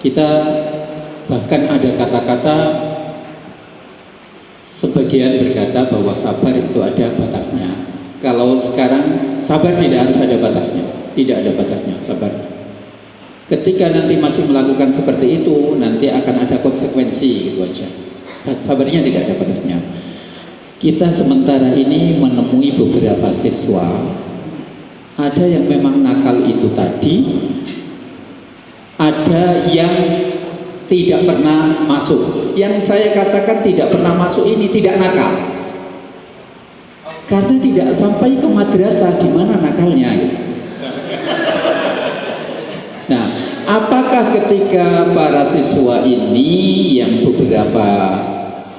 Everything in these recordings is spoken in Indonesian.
Kita bahkan ada kata-kata, sebagian berkata bahwa sabar itu ada batasnya. Kalau sekarang sabar tidak harus ada batasnya, tidak ada batasnya sabar. Ketika nanti masih melakukan seperti itu, nanti akan ada konsekuensi, gitu aja. Sabarnya tidak ada batasnya. Kita sementara ini menemui beberapa siswa, ada yang memang nakal itu tadi, ada yang tidak pernah masuk. Yang saya katakan tidak pernah masuk ini tidak nakal, karena tidak sampai ke madrasah, gimana nakalnya? Nah, apakah ketika para siswa ini, yang beberapa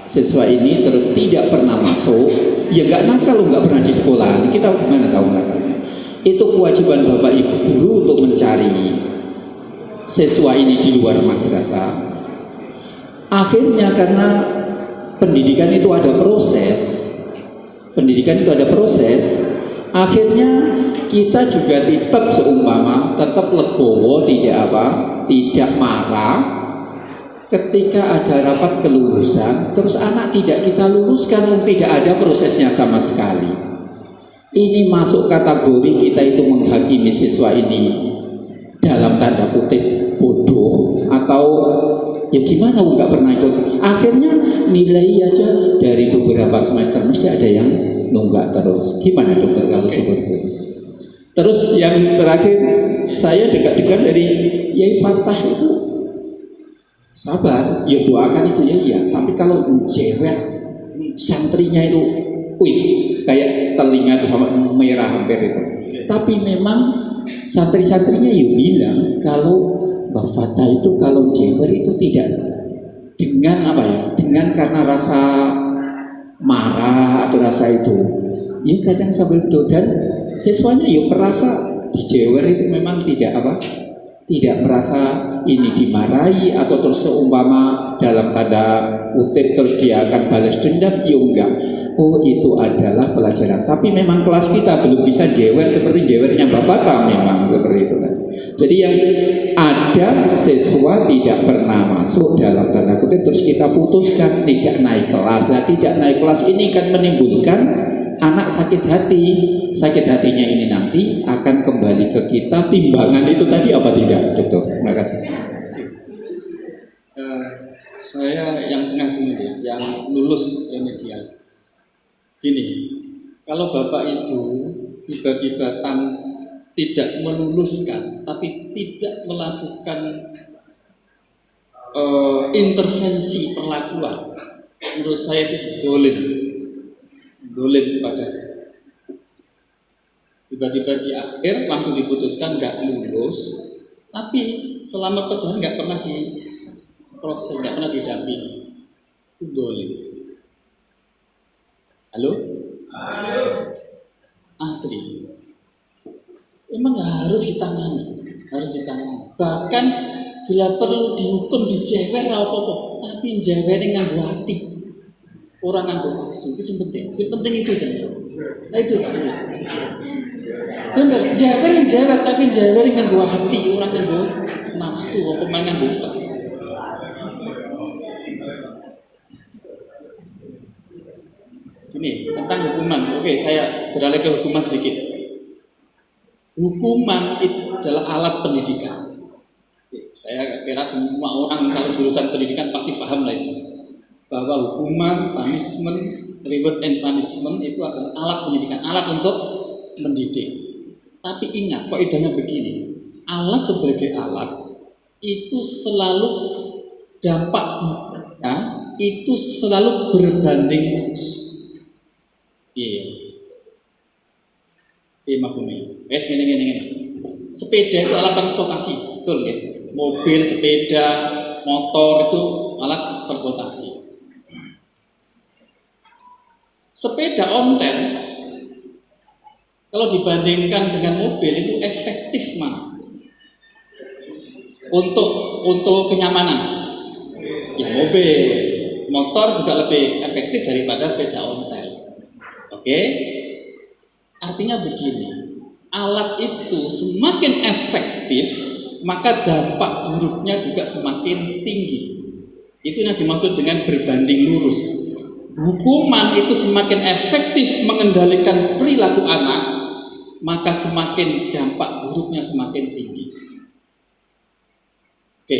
siswa ini terus tidak pernah masuk, ya nggak nakal, nggak pernah di sekolah, kita gimana tahu nakalnya? Itu kewajiban Bapak Ibu guru untuk mencari siswa ini di luar madrasah. Akhirnya karena pendidikan itu ada proses, akhirnya kita juga tetap seumpama, tetap legowo, tidak marah ketika ada rapat kelulusan, terus anak tidak kita luluskan, tidak ada prosesnya sama sekali. Ini masuk kategori kita itu menghakimi siswa ini dalam tanda kutip bodoh, atau ya gimana, nggak pernah ikut. Akhirnya nilai aja dari beberapa semester mesti ada yang nunggak terus. Gimana dokter kalau seperti itu? Terus yang terakhir, saya dekat-dekat dari Yai Fatah itu sabar, ya doakan itu ya iya. Tapi kalau cewek santrinya itu, kayak telinga itu sama merah hampir itu. Tapi memang santri-santrinya ya bilang kalau Mbak Fatah itu kalau jewer itu tidak dengan dengan karena rasa marah atau rasa itu, ya kadang sambil itu. Dan siswanya ya merasa di jewer itu memang tidak merasa ini dimarahi atau terus seumpama dalam tanda kutip terus dia akan balas dendam, ya enggak. Oh, itu adalah pelajaran. Tapi memang kelas kita belum bisa jewer seperti jewernya Mbak Fatah, memang seperti itu tadi. Jadi yang ada siswa tidak pernah masuk dalam tanda kutip, terus kita putuskan tidak naik kelas. Nah, tidak naik kelas ini kan menimbulkan anak sakit hati. Sakit hatinya ini nanti akan kembali ke kita. Timbangan itu tadi apa tidak, dokter? Terima kasih. Saya yang tengah dulu ya, yang lulus remedial. Ini, kalau Bapak Ibu tiba-tiba tidak meluluskan, tapi tidak melakukan intervensi perlakuan, menurut saya itu dolim kepada saya. Tiba-tiba di akhir langsung diputuskan nggak lulus, tapi selama perjalanan nggak pernah diproses, nggak pernah didampingi, itu dolim. Halo? Asli. Emang harus ditangani. Bahkan bila perlu dihukum dijewer apa-apa, tapi jewer nganggo hati. Orang nganggo nafsu, itu penting. Yang penting itu jangan. Nah itu Pak. Benar, jewer tapi jewer nganggo hati, orang nganggo nafsu apa main nganggo utak. Ini tentang hukuman. Oke, saya beralih ke hukuman sedikit. Hukuman itu adalah alat pendidikan. Oke, saya kira semua orang kalau jurusan pendidikan pasti paham lah itu. Bahwa hukuman, punishment, reward and punishment itu adalah alat pendidikan, alat untuk mendidik. Tapi ingat, kaidahnya begini. Alat sebagai alat itu selalu dampaknya itu selalu berbanding lurus. Iya. Mafhumnya. Gini. Sepeda itu alat transportasi, betul ya? Mobil, sepeda, motor itu alat transportasi. Sepeda ontel kalau dibandingkan dengan mobil itu efektif mana? Untuk kenyamanan. Ya mobil, motor juga lebih efektif daripada sepeda ontel. Oke, artinya begini, alat itu semakin efektif maka dampak buruknya juga semakin tinggi. Itu yang dimaksud dengan berbanding lurus. Hukuman itu semakin efektif mengendalikan perilaku anak, maka semakin dampak buruknya semakin tinggi. Oke,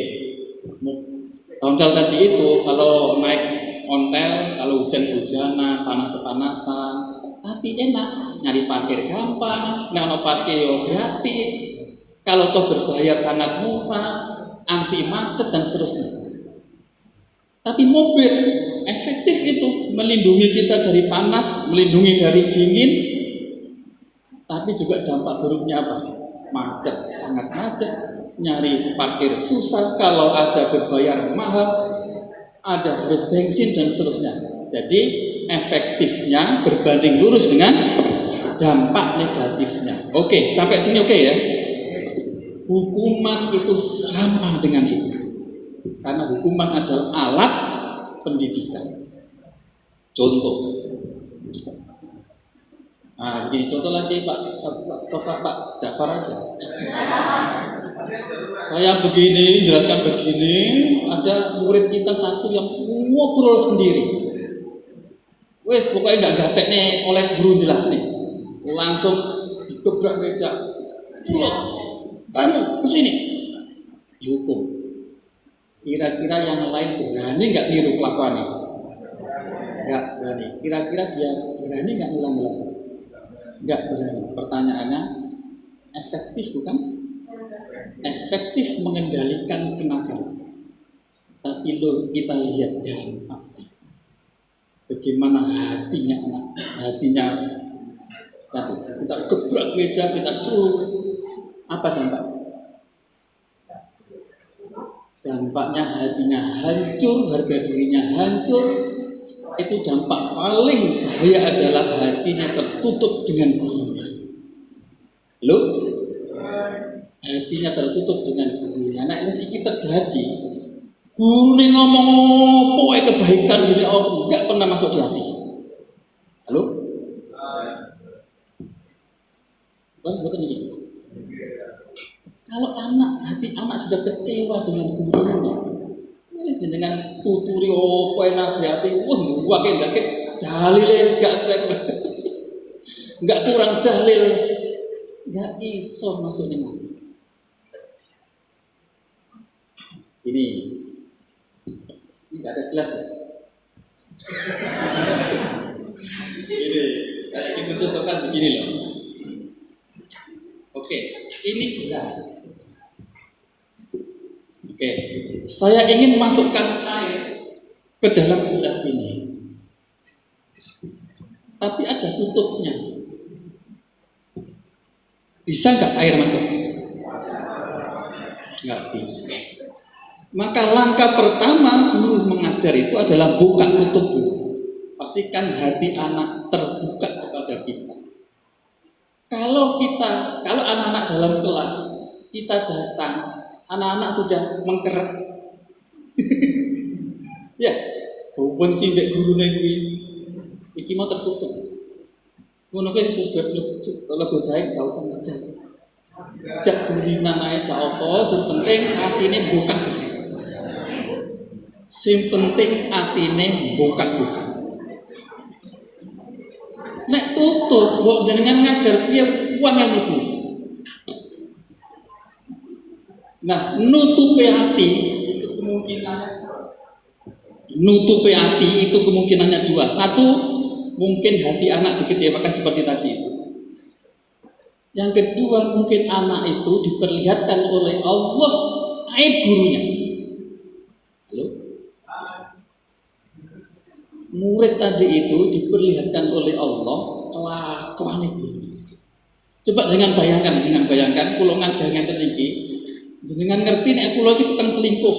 ontel tadi itu kalau naik ontel, kalau hujan-hujanan, panas-kepanasan, tapi enak, nyari parkir gampang, nano parkir gratis, kalau toh berbayar sangat murah, anti macet dan seterusnya. Tapi mobil efektif itu melindungi kita dari panas, melindungi dari dingin, tapi juga dampak buruknya apa? Macet, sangat macet, nyari parkir susah, kalau ada berbayar mahal, ada harus bensin dan seterusnya. Jadi efektifnya berbanding lurus dengan dampak negatifnya. Oke, sampai sini oke ya? Hukuman itu sama dengan itu. Karena hukuman adalah alat pendidikan. Contoh. Nah, begini contoh lagi Pak Jafar aja. Saya begini, jelaskan begini, ada murid kita satu yang ngobrol sendiri. Wes pokoknya nggak gatek nih oleh guru jelas nih. Langsung digebrak meja. Kamu kesini, dihukum. Kira-kira yang lain berani nggak niru kelakuannya? Nggak berani. Kira-kira dia berani nggak ngulang-ngulang? Nggak berani. Pertanyaannya, efektif bukan? Efektif mengendalikan kenakalan. Tapi kita lihat dampaknya. Bagaimana hatinya anak, hatinya tadi kita gebrak meja, kita suruh, apa dampaknya? Dampaknya hatinya hancur, harga dirinya hancur. Itu dampak paling bahaya adalah hatinya tertutup dengan gurunya. Halo? Hatinya tertutup dengan gurunya. Nah ini sih terjadi. Guru ini ngomong apa kebaikan diri Allah nggak pernah masuk di hati. Halo? Terus bukan ini. Kalau hati anak sudah kecewa dengan gurunya, dengan tuturi apa yang nasihati, wah enggak dalil enggak kurang dalil, enggak iso masuk dengan hati. Ini enggak ada kelas ya. Ini saya ingin mencontohkan begini loh. Oke, ini gelas. Oke, saya ingin masukkan air ke dalam gelas ini, tapi ada tutupnya. Bisa nggak air masuk? Nggak bisa. Maka langkah pertama guru mengajar itu adalah buka tutup dulu. Pastikan hati anak terbuka kepada kita. Kalau anak-anak dalam kelas kita datang, anak-anak sudah mengkeret, ya, benci mbek gurune kuwi, iki mau tertutup. Ngono kuwi lebih baik gak usah ngajar. Jak durinan ae jak apa, sing penting atine buka dhisik. Sing penting atine buka dhisik. Nek tutup, mbok jenengan ngajar piye wong yang ibu. Nah, nutupi hati itu kemungkinannya dua. Satu, mungkin hati anak dikecewakan seperti tadi itu. Yang kedua, mungkin anak itu diperlihatkan oleh Allah aib gurunya. Halo? Murid tadi itu diperlihatkan oleh Allah kelakuan gurunya. Coba dengan bayangkan, kula ngajar ngenten iki, jenengan ngerti nek kula iki tukang selingkuh.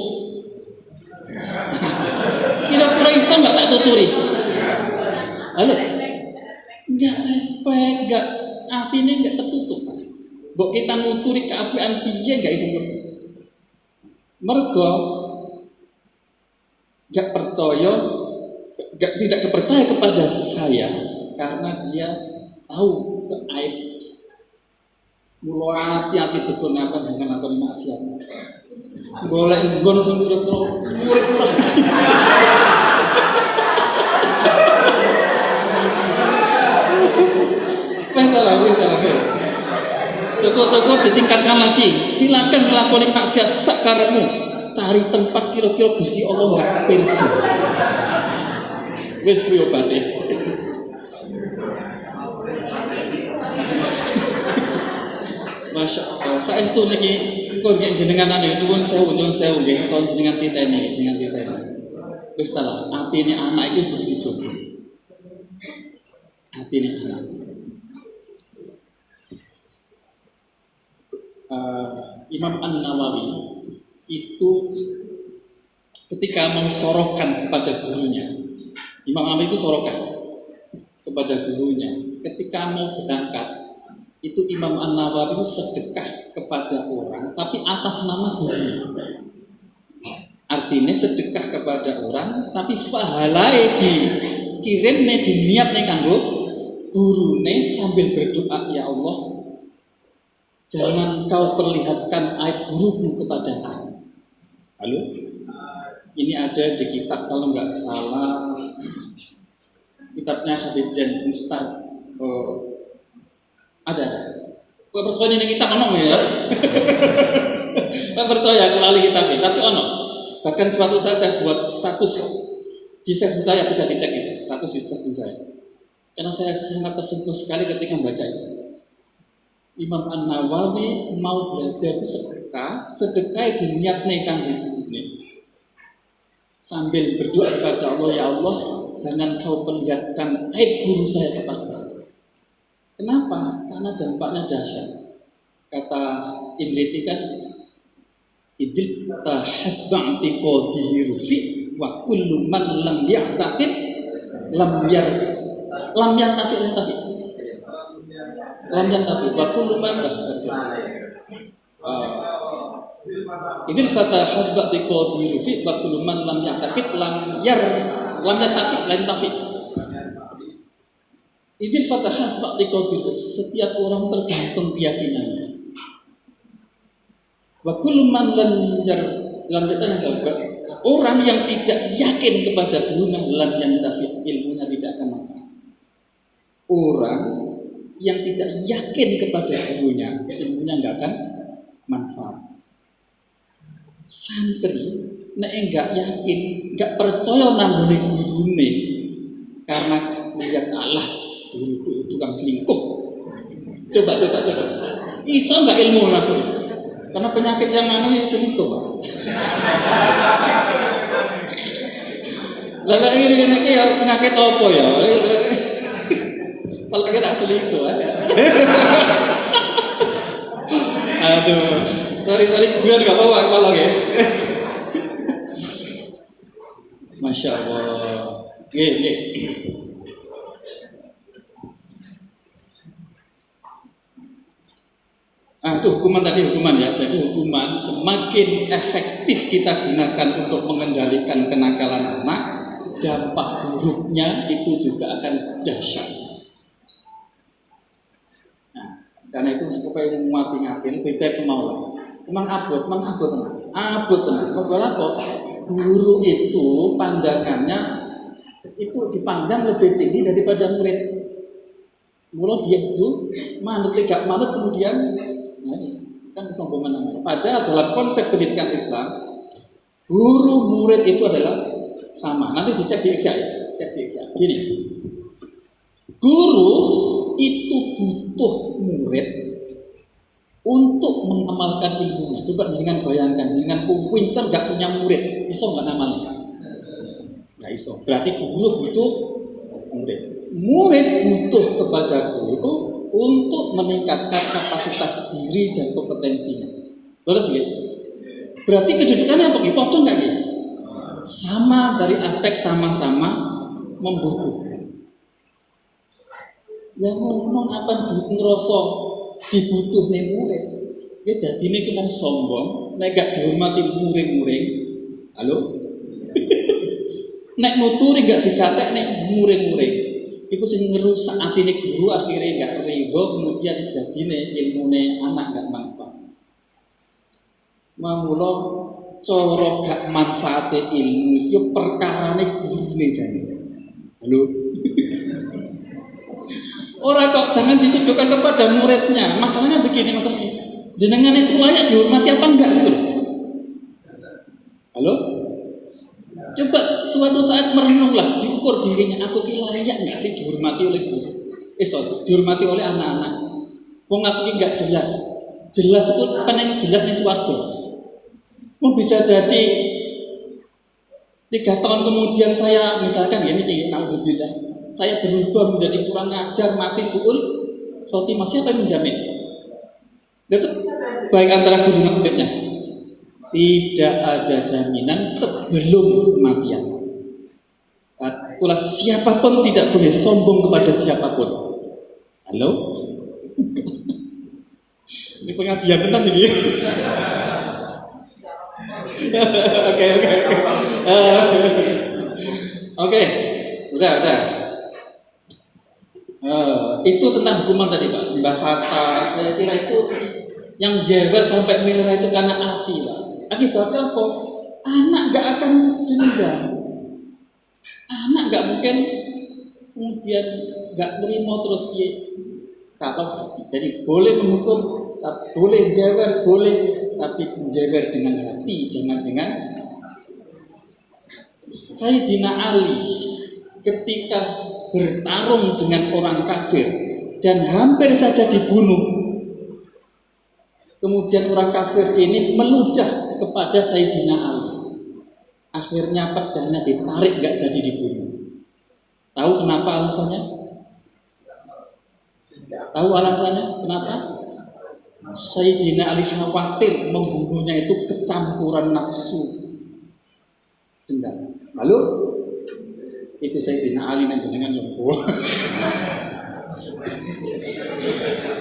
Kira-kira iso enggak tak tuturi? Halo? Enggak respect, enggak atine enggak tertutup. Mbok kita nuturi keapian piye enggak iso ngerti. Mergo enggak percaya, tidak percaya kepada saya karena dia tahu aib. Mula hati-hati betul napa jangan lakoni maksiat. Golek nggon sing kira-kira murid ora. Wis salah. Syukur-syukur ditingkatkan lagi. Silakan melakoni maksiat sakarepmu. Cari tempat kira-kira Gusti Allah enggak pirsa. Wis kuwi obate. Masya Allah, saestu niki engko nek jenengan ane nuwun sewu nggih kon jenengan titeni. Wis salah, atine anak iki kudu dicoba. Atine anak. Imam An-Nawawi itu ketika mau sorokan kepada gurunya, Imam Nawawi itu sorokan kepada gurunya ketika mau berangkat. Itu Imam An-Nawawi itu sedekah kepada orang tapi atas nama gurunya. Artinya sedekah kepada orang tapi pahalane dikirimne diniatne kanggo gurune sambil berdoa, ya Allah, jangan kau perlihatkan aib guruku kepada aku. Halo? Ini ada di kitab kalau nggak salah kitabnya Habib Zain Mustar. Ada. Kau percaya ini kitab ono ya? Kau percaya aku lali kitabnya, tapi ono. Bahkan suatu saat saya buat status di Facebook saya, bisa dicek itu status di Facebook saya. Karena saya sangat tersentuh sekali ketika membaca itu. Imam An-Nawawi mau belajar sedekah diniatne kanggo gurune. Sambil berdoa kepada Allah, ya Allah, jangan kau perlihatkan aib guru saya kepada saya. Kenapa? Karena dampaknya dahsyat. Kata Imriti kan, idzil tahasba'ti qadihi rufi wa kullu man lam ya'taqid lam yantafi wa kullu man idzil fatahasba'ti qadihi rufi wa kullu man lam ya'taqid lam yantafi. Idil fatahas ba'di qadir, setiap orang tergantung keyakinannya. Wa kullu man lam orang yang tidak yakin kepada gurunya lam yantafi, ilmunya tidak akan manfaat. Orang yang tidak yakin kepada gurunya, ilmunya enggak akan manfaat. Santri nek enggak yakin, enggak percaya nang gurune karena melihat Allah guruku itu tukang selingkuh. Coba. Iso nggak ilmu langsung? Karena penyakit yang mana yang selingkuh, Pak. Lalu ini ya penyakit apa ya? Kalau kita selingkuh, aduh, sorry, gue nggak bawa kalau ya. Masya Allah. Oke. Itu hukuman ya. Jadi hukuman semakin efektif kita gunakan untuk mengendalikan kenakalan anak, dampak buruknya itu juga akan dahsyat. Nah, karena itu supaya mati lebih baik maulah. Emang abot tenang. Apa? Guru itu pandangannya itu dipandang lebih tinggi daripada murid. Mula dia itu manut kemudian. Nah, ini kan kesombongan namanya. Padahal dalam konsep pendidikan Islam, guru murid itu adalah sama. Nanti dicek di Ihya. Gini, guru itu butuh murid untuk mengamalkan ilmunya. Coba jangan bayangkan, dengan pinter gak punya murid, iso gak ngamalin? Gak iso. Berarti guru butuh murid. Murid butuh kepada guru untuk meningkatkan kapasitas diri dan kompetensinya. Terus gitu. Berarti kedudukannya apa? Potong nggak gitu? Sama dari aspek sama-sama membutuhkan. Yang ngomong apa ngerasa dibutuhne murid. Ya dadi niki wong sombong, nek gak dihormati muring-muring. Halo? Nek nuturi gak dikatekne muring-muring. Iku sing ngerusak atine guru akhirnya gak ridho, kemudian dadine ilmune anak gak manfaat. Mamula cara gak manfaate ilmu yo perkarane gurune jane. Halo. Orang kok jangan ditujukan kepada muridnya. Masalahnya begini, masalahnya jenengan itu layak dihormati apa enggak gitu loh. Halo? Coba suatu saat merenunglah, diukur dirinya, aku ki layak enggak sih dihormati oleh guru? Dihormati oleh anak-anak. Wong aku ki enggak jelas. Jelas itu peneng jelas ning swarga. Mau bisa jadi 3 tahun kemudian saya misalkan gini, naudzubillah, saya berubah menjadi kurang ajar, mati suul khotimah, siapa yang menjamin? Itu baik antara guru dan muridnya. Tidak ada jaminan sebelum kematian. Itulah siapapun tidak boleh sombong kepada siapapun. Halo? Ini pengajian tentang ini. Oke. Udah. Itu tentang hukuman tadi Pak. Mbak Fata, saya kira itu yang jewer sampai merah itu karena hati Pak. Akibatnya apa? Anak gak akan dendam. Anak gak mungkin kemudian gak terima terus dia kalau hati. Jadi boleh menghukum, boleh jewer, boleh, tapi jewer dengan hati, jangan dengan. Sayyidina Ali ketika bertarung dengan orang kafir dan hampir saja dibunuh. Kemudian orang kafir ini meludah kepada Sayyidina Ali. Akhirnya pedangnya ditarik, gak jadi dibunuh. Tahu kenapa alasannya? Tahu alasannya kenapa? Sayyidina Ali khawatir membunuhnya itu kecampuran nafsu dendam. Lalu itu Sayyidina Ali dan jenengan lembur.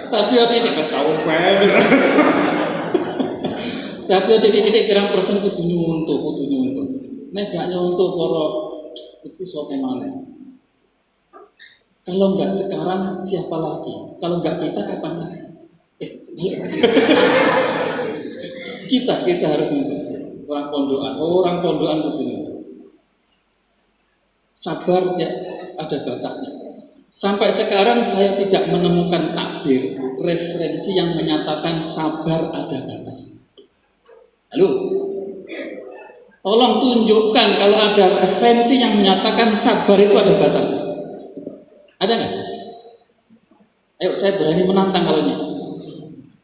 Tapi tidak kesaupan. Tapi titik-titik pirang persen kudu nyuntuh. Nek gak nyuntuh para itu sapa maneh. Kalau enggak sekarang siapa lagi? Kalau enggak kita kapan lagi? Kita harus nyuntuh. Orang pondokan kudu nyuntuh. Sabar ya ada batasnya. Sampai sekarang saya tidak menemukan takbir referensi yang menyatakan sabar ada batas. Halo, tolong tunjukkan kalau ada referensi yang menyatakan sabar itu ada batasnya. Ada nggak? Ayo, saya berani menantang kalau ini,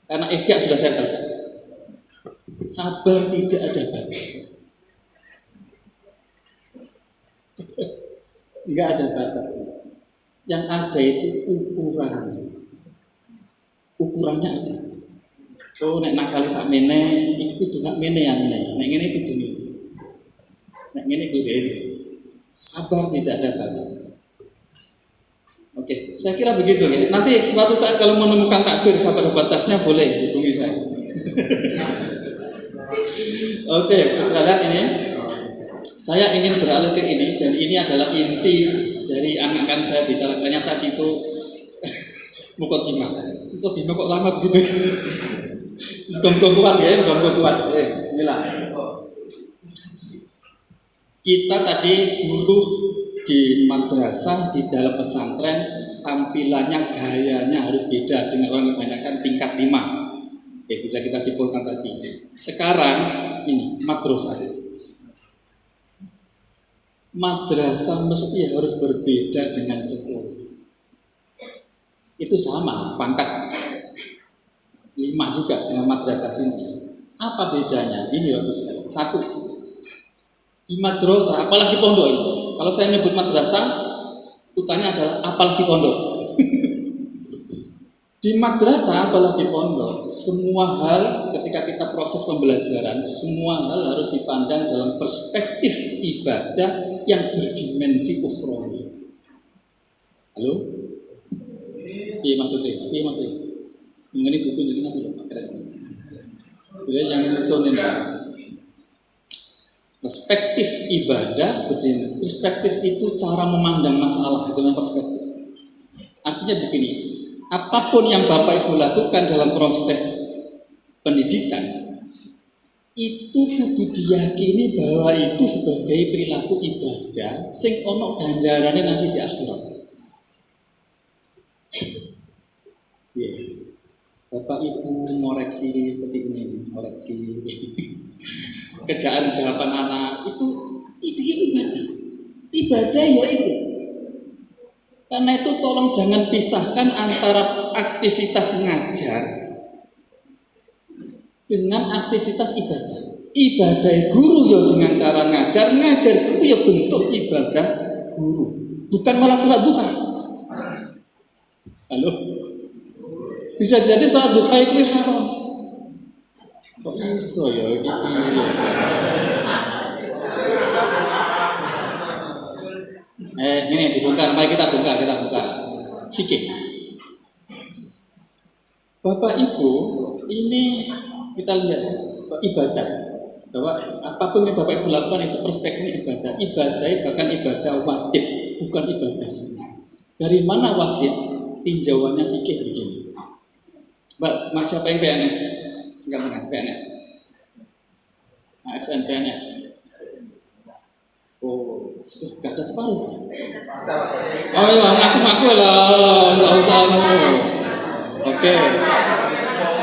karena Ihya sudah saya baca. Sabar tidak ada batasnya. Enggak ada batasnya. Yang ada itu ukurannya ada. Oh, nek nakali sak mene iku kudu nak mene ya mene. Nek ngene kudu ngene. Nek ngene kudu ngene. Sabar tidak ada batas. Oke, saya kira begitu ya. Nanti suatu saat kalau menemukan takbir sabar batasnya boleh hubungi saya. Oke, sekalian ini saya ingin beralih ke ini, dan ini adalah inti dari anak-anak saya bicarakannya tadi itu. Mukotimah kok lama begitu. Muka kuat ya, muka kuat. Bismillah. Kita tadi guru di madrasah, di dalam pesantren, tampilannya, gayanya harus beda dengan orang kebanyakan tingkat 5. Oke, bisa kita simpulkan tadi. Sekarang ini madrasah mesti harus berbeda dengan sekolah. Itu sama pangkat 5 juga dengan madrasah sini. Apa bedanya? Ini bagus sekali. 1, di madrasah, apalagi pondok ini. Kalau saya menyebut madrasah, utannya adalah apalagi pondok. Di madrasah apalagi pondok, semua hal ketika kita proses pembelajaran, semua hal harus dipandang dalam perspektif ibadah yang berdimensi ukhrawi. Halo? Iya maksudnya? Mengenai buku jenengan dulu, Pak. Yang nyusun ini. Perspektif ibadah, perspektif itu cara memandang masalah dengan perspektif. Artinya begini, apapun yang Bapak Ibu lakukan dalam proses pendidikan itu kudu diyakini bahwa itu sebagai perilaku ibadah sing ono ganjarane nanti di akhirat. Yeah. Bapak Ibu ngoreksi seperti ini, ngoreksi kerjaan jawaban anak itu ibadah. Ibadah ya itu. Karena itu tolong jangan pisahkan antara aktivitas ngajar dengan aktivitas ibadah. Ibadah guru ya dengan cara ngajar, ngajar itu ya bentuk ibadah guru. Bukan malah sholat duha. Halo? Bisa jadi sholat duha itu haram. Kok iso ya gitu ya? Ini dibongkar, mari kita buka. Fikih. Bapak Ibu, ini kita lihat ibadah. Bahwa apapun yang Bapak Ibu lakukan itu perspektifnya ibadah. Ibadah bahkan ibadah wajib, bukan ibadah sunnah. Dari mana wajib? Tinjauannya fikih begini. Mbak, Mas siapa yang PNS? Enggak PNS. ASN PNS. Oh, gak ada separuh. Oh iya, ngaku lah, nggak usah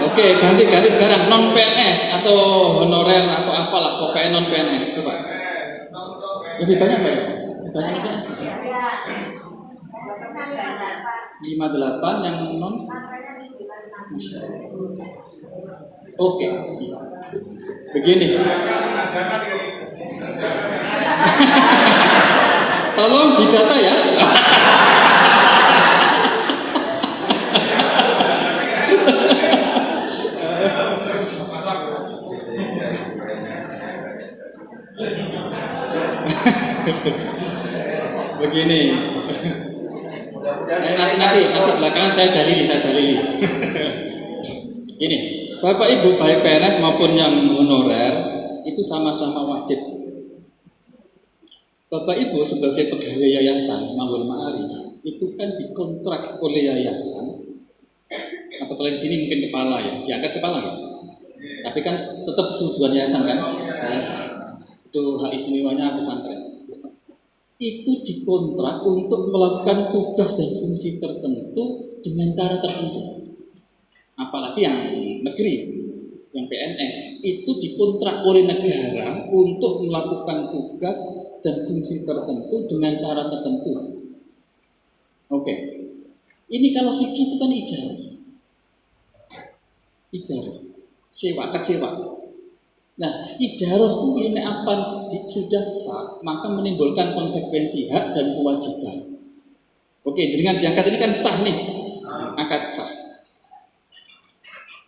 Oke, ganti sekarang non PNS atau honorer atau apalah, pokoknya non PNS. Coba. Lebih banyak apa ya? Lebih banyak non PNS. 58 yang non. Oke. Begini. Tolong didata ya. Begini. Nanti belakangan saya dalili. Ini, Bapak Ibu baik PNS maupun yang honorer itu sama-sama wajib. Bapak Ibu sebagai pegawai yayasan Maul Ma'arif itu kan dikontrak oleh yayasan, atau kalau di sini mungkin kepala ya, diangkat kepala ya. Tapi kan tetap tujuan yayasan kan, yayasan. Itu hak istimewanya pesantren. Itu dikontrak untuk melakukan tugas dan fungsi tertentu dengan cara tertentu. Apalagi yang negeri, yang PNS itu dikontrak oleh negara untuk melakukan tugas dan fungsi tertentu dengan cara tertentu. Oke. Ini kalau fikih itu kan ijarah, sewa, akad sewa. Nah, ijarah itu ini apa sudah sah, maka menimbulkan konsekuensi hak dan kewajiban. Oke, jenengan diangkat ini kan sah nih, akad sah.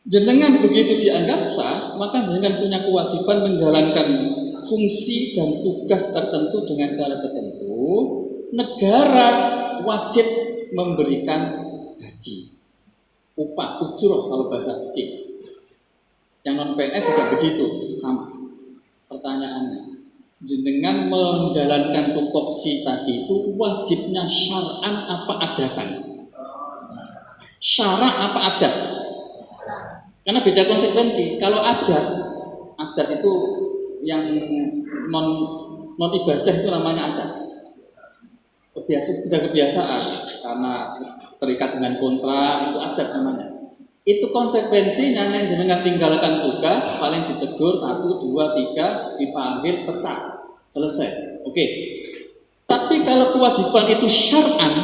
Dengan begitu dianggap sah, maka jenengan punya kewajiban menjalankan fungsi dan tugas tertentu dengan cara tertentu. Negara wajib memberikan gaji, upah, ujroh kalau bahasa fikih. Yang non PNS juga begitu, sama. Pertanyaannya, jenengan menjalankan tupoksi tadi itu wajibnya syar'an apa adatan? Syara' apa adat? Karena beda konsekuensi. Kalau adat itu yang non ibadah itu namanya adat. Kebiasaan karena terikat dengan kontrak itu adat namanya. Itu konsekuensinya yang jenengan tinggalkan tugas paling ditegur 1, 2, 3 dipanggil pecah selesai. Oke. Tapi kalau kewajiban itu syar'an,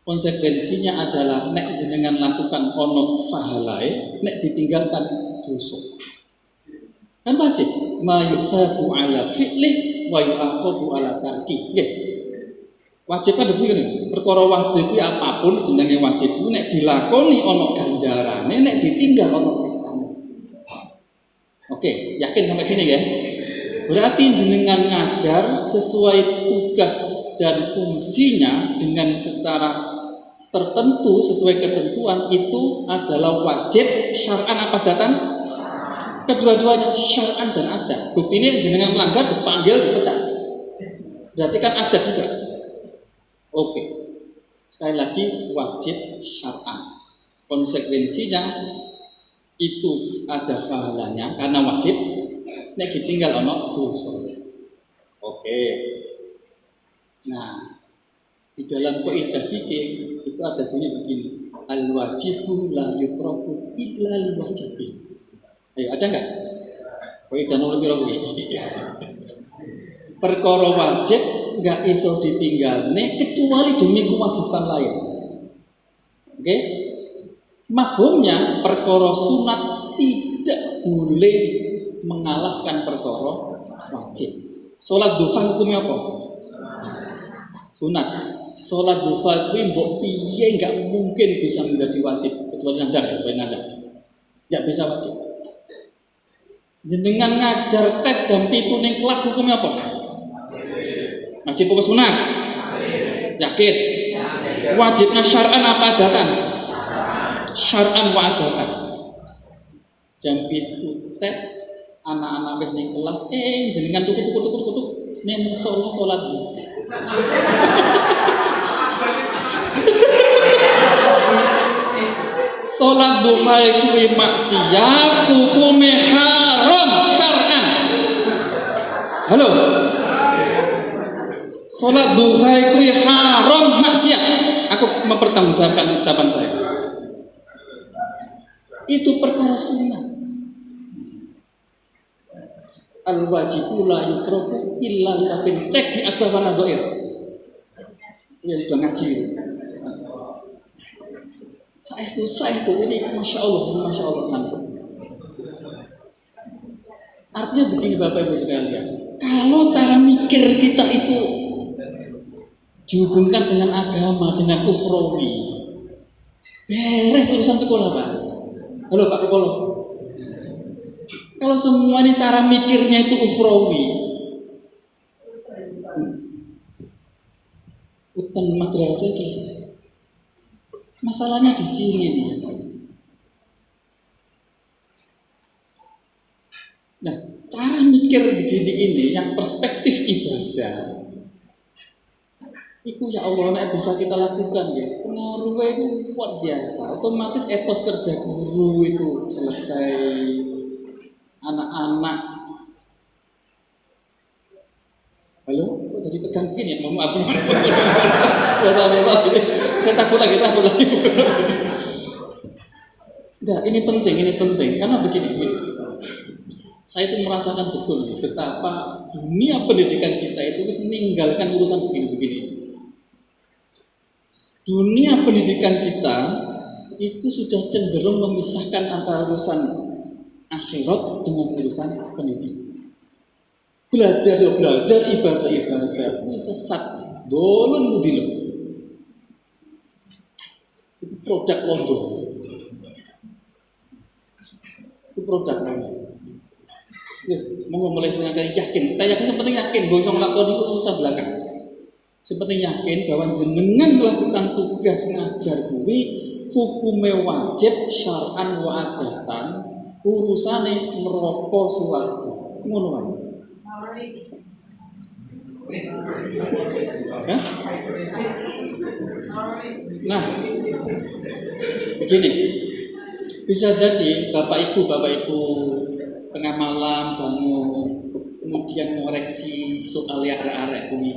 konsekuensinya adalah nek jenengan lakukan ono fahalai, nek ditinggalkan dosa. Kan wajib ma yusabu ala fi'li wa yu'aqabu ala tarki. Nggih. Wajib kan dipikir perkara wajib kuwi apapun jenenge wajib kuwi nek dilakoni ono ganjarane, nek ditinggal ono siksane. Oke, yakin sampai sini ya? Berarti jenengan ngajar sesuai tugas dan fungsinya dengan secara tertentu sesuai ketentuan itu adalah wajib syar'an apa adatan? Kedua-duanya syar'an dan adat. Buktinya jenengan melanggar dipanggil dipecat. Berarti kan adat juga. Oke. Sekali lagi wajib syar'an. Konsekuensinya itu ada pahalanya karena wajib. Nek ditinggal ono dosa. Oke. Nah, di dalam kaidah fikih itu ada bunyi begini. Al wajibu la yutraku illa li wajibin. Ayo, ada enggak? Kaidah nomor piro kuwi? Perkara wajib enggak iso ditinggalne kecuali demi kewajiban lain. Oke? Mafhumnya perkara sunat tidak boleh mengalahkan perkara wajib. Salat duha hukumnya apa? Sunat. Salat duha kuwi mbok piye enggak mungkin bisa menjadi wajib kecuali nazar, enggak bisa wajib. Jenengan ngajar tek jam 7 ning kelas hukumnya apa? Wajib apa sunat? Yakin? Wajibnya syar'an apa adatan? Syar'an wa adatan. Jam 7 tek anak-anak wis ning kelas jenengan tuku ning musala salat. Salat duha kuwi maksiat, hukume haram syar'an. Halo. Salat duha kuwi haram maksiat. Aku mempertanggungjawabkan ucapan saya. Itu perkara sunnah. Al wajibu la yutraku illa liwajibin. Cek di asbab nadhair. Ya sudah ngaji. Saestu ini masya Allah. Artinya begini Bapak Ibu sekalian, kalau cara mikir kita itu dihubungkan dengan agama, dengan ukhrawi, beres urusan sekolah Pak. Halo Pak Kepolo. Kalau semua ini cara mikirnya itu ukhrawi, utan madrasah selesai. Masalahnya di sini nih. Nah, cara mikir begini ini yang perspektif ibadah. Itu ya Allah nek bisa kita lakukan ya. Pengaruhnya itu luar biasa. Otomatis etos kerja guru itu selesai. Anak-anak. Halo, kok jadi tegang begini ya? Mohon maaf. Saya takut lagi. Enggak, ini penting. Karena begini. Saya itu merasakan betul betapa dunia pendidikan kita itu meninggalkan urusan begini-begini. Dunia pendidikan kita itu sudah cenderung memisahkan antara urusan akhirat dengan urusan pendidikan. Belajar, ibadah ini sesat, dolun mudilun. Itu produk londo. Yes, mau mulai dengan yakin. Kita yakin seperti yakin bahwa sang lakon itu urusan belakang. Seperti yakin bahwa jenengan melakukan tugas ngajar kuwi hukume wajib syar'an wa adatan, urusane neraka swarga. Ngono wae. Nah, begini. Bisa jadi Bapak Ibu tengah malam bangun, kemudian mengoreksi soal yang arek-arek kuwi.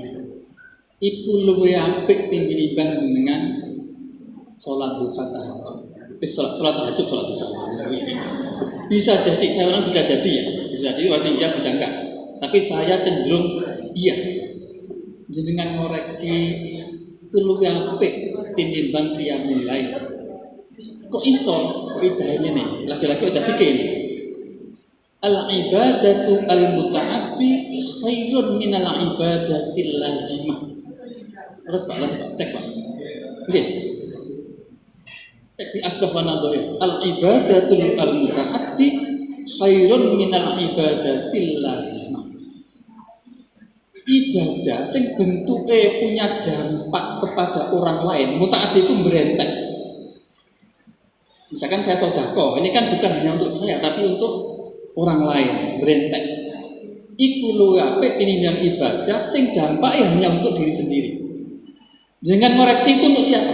Iku luwih apik tinimbang jenengan salat duha tahajud. Salat duha. Bisa jadi, saya orang bisa jadi ya. Bisa jadi waktu iya bisa enggak. Tapi saya cenderung iya. Jenengan mengoreksi itu luwih apik tinimbang qiyamul lail. Kok iso? Kok idahnya nih? Laki-laki udah fikir nih. Al-ibadatu al-muta'addi khairun minal ibadatil lazimah. Terus Pak, cek Pak. Oke. Cek di asbab wa nadhair. Al-ibadatu al-muta'addi khairun minal ibadatil lazimah. Ibadah sing bentuke punya dampak kepada orang lain, muta'addi itu berentek. Misalkan saya sedekah, ini kan bukan hanya untuk saya, tapi untuk orang lain, berentek. Iku luwih apik tinimbang ibadah sing dampake hanya untuk diri sendiri. Dengan ngoreksi itu untuk siapa?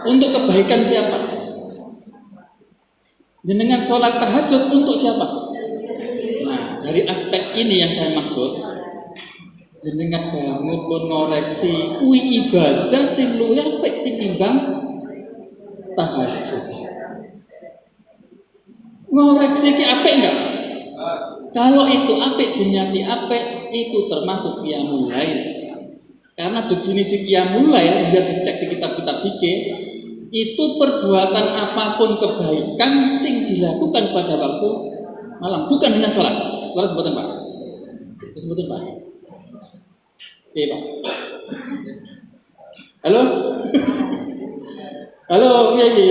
Untuk kebaikan siapa? Dengan sholat tahajud untuk siapa? Nah, dari aspek ini yang saya maksud, jenengan bangun pun ngoreksi kuwi ibadah sing luwih apik tinimbang tahajud. Ngoreksi ki apik enggak? Kalau itu apik dinyati apik, itu termasuk qiyamul lail. Karena definisi qiyamul lail biar dicek di kitab-kitab fikih, itu perbuatan apapun kebaikan sing dilakukan pada waktu malam, bukan hanya sholat. Kalau sebutan Pak, sebutan Pak. Oke Pak. Halo, halo, ini,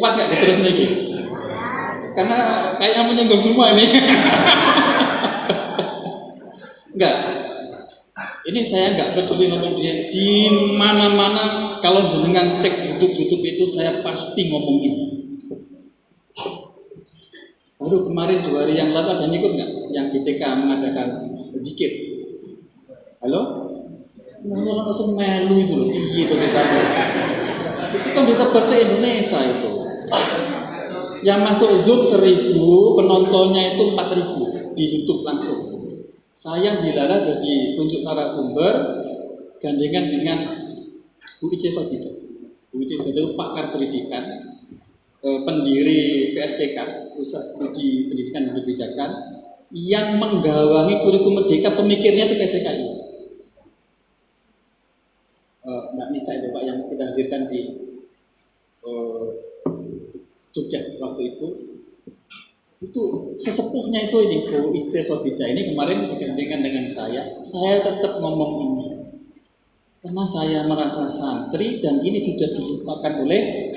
kuat nggak terus lagi? Karena kayaknya menyinggung semua ini. Enggak. Ini saya nggak peduli ngomong dia di mana-mana. Kalau jenengan cek YouTube itu saya pasti ngomong ini. Baru kemarin 2 hari yang lalu ada yang ikut nggak? Yang GTK mengadakan zikir. Halo? Ngomong langsung melu itu loh. Iya itu ceritanya. Itu kan bisa bahasa Indonesia itu. Yang masuk Zoom 1000, penontonnya itu 4000 di YouTube langsung. Saya dilala jadi tunjuk narasumber gandengan dengan Bu Ice Khadijah. Bu Ice Khadijah itu pakar pendidikan, pendiri PSPK, Pusat Studi Pendidikan dan Kebijakan, yang menggawangi kurikulum merdeka, pemikirnya itu PSPKI. Mbak Nisa itu Pak yang kita hadirkan di Jogja waktu itu sesepuhnya itu ini Bu Ice Khadijah ini kemarin digandengkan dengan saya tetap ngomong ini karena saya merasa santri dan ini sudah dilupakan oleh,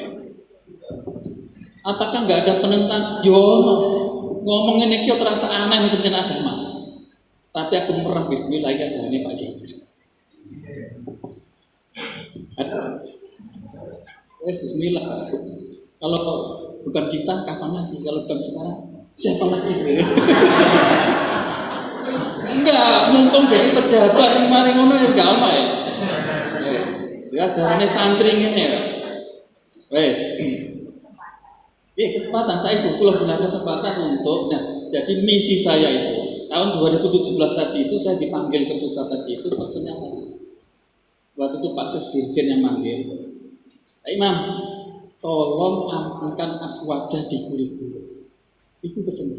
apakah nggak ada penentang? Yono ngomongin ini terasa aneh itu tentang agama, tapi aku merah bismillah ini ajarannya Pak Zaidar. Bismillah. Kalau bukan kita kapan lagi? Kalau bukan sekarang siapa lagi? Enggak, mumpung jadi pejabat kemarin ngono ya enggak apa ya. Wes, ya ajarannya santri ngene ya. Wes. Kesempatan saya itu kalau punya kesempatan untuk jadi misi saya itu tahun 2017 tadi itu saya dipanggil ke pusat tadi itu pesennya satu. Waktu itu Pak Sesdirjen yang manggil. Pak Imam, tolong amankan aswaja di kurikulum. Itu pesan.